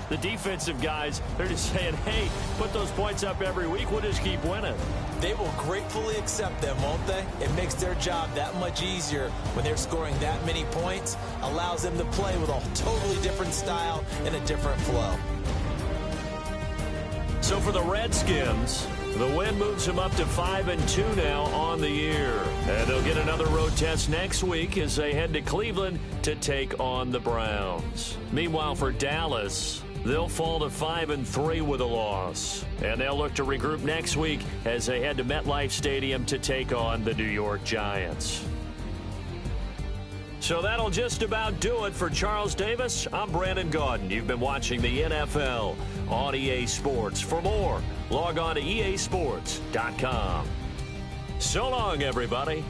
the defensive guys, they're just saying, hey, put those points up every week. We'll just keep winning. They will gratefully accept them, won't they? It makes their job that much easier when they're scoring that many points. Allows them to play with a totally different style and a different flow. So for the Redskins, the win moves them up to 5-2 now on the year. And they'll get another road test next week as they head to Cleveland to take on the Browns. Meanwhile, for Dallas, they'll fall to 5-3 with a loss. And they'll look to regroup next week as they head to MetLife Stadium to take on the New York Giants. So that'll just about do it for Charles Davis. I'm Brandon Gaudin. You've been watching the NFL on EA Sports. For more, log on to easports.com. So long, everybody.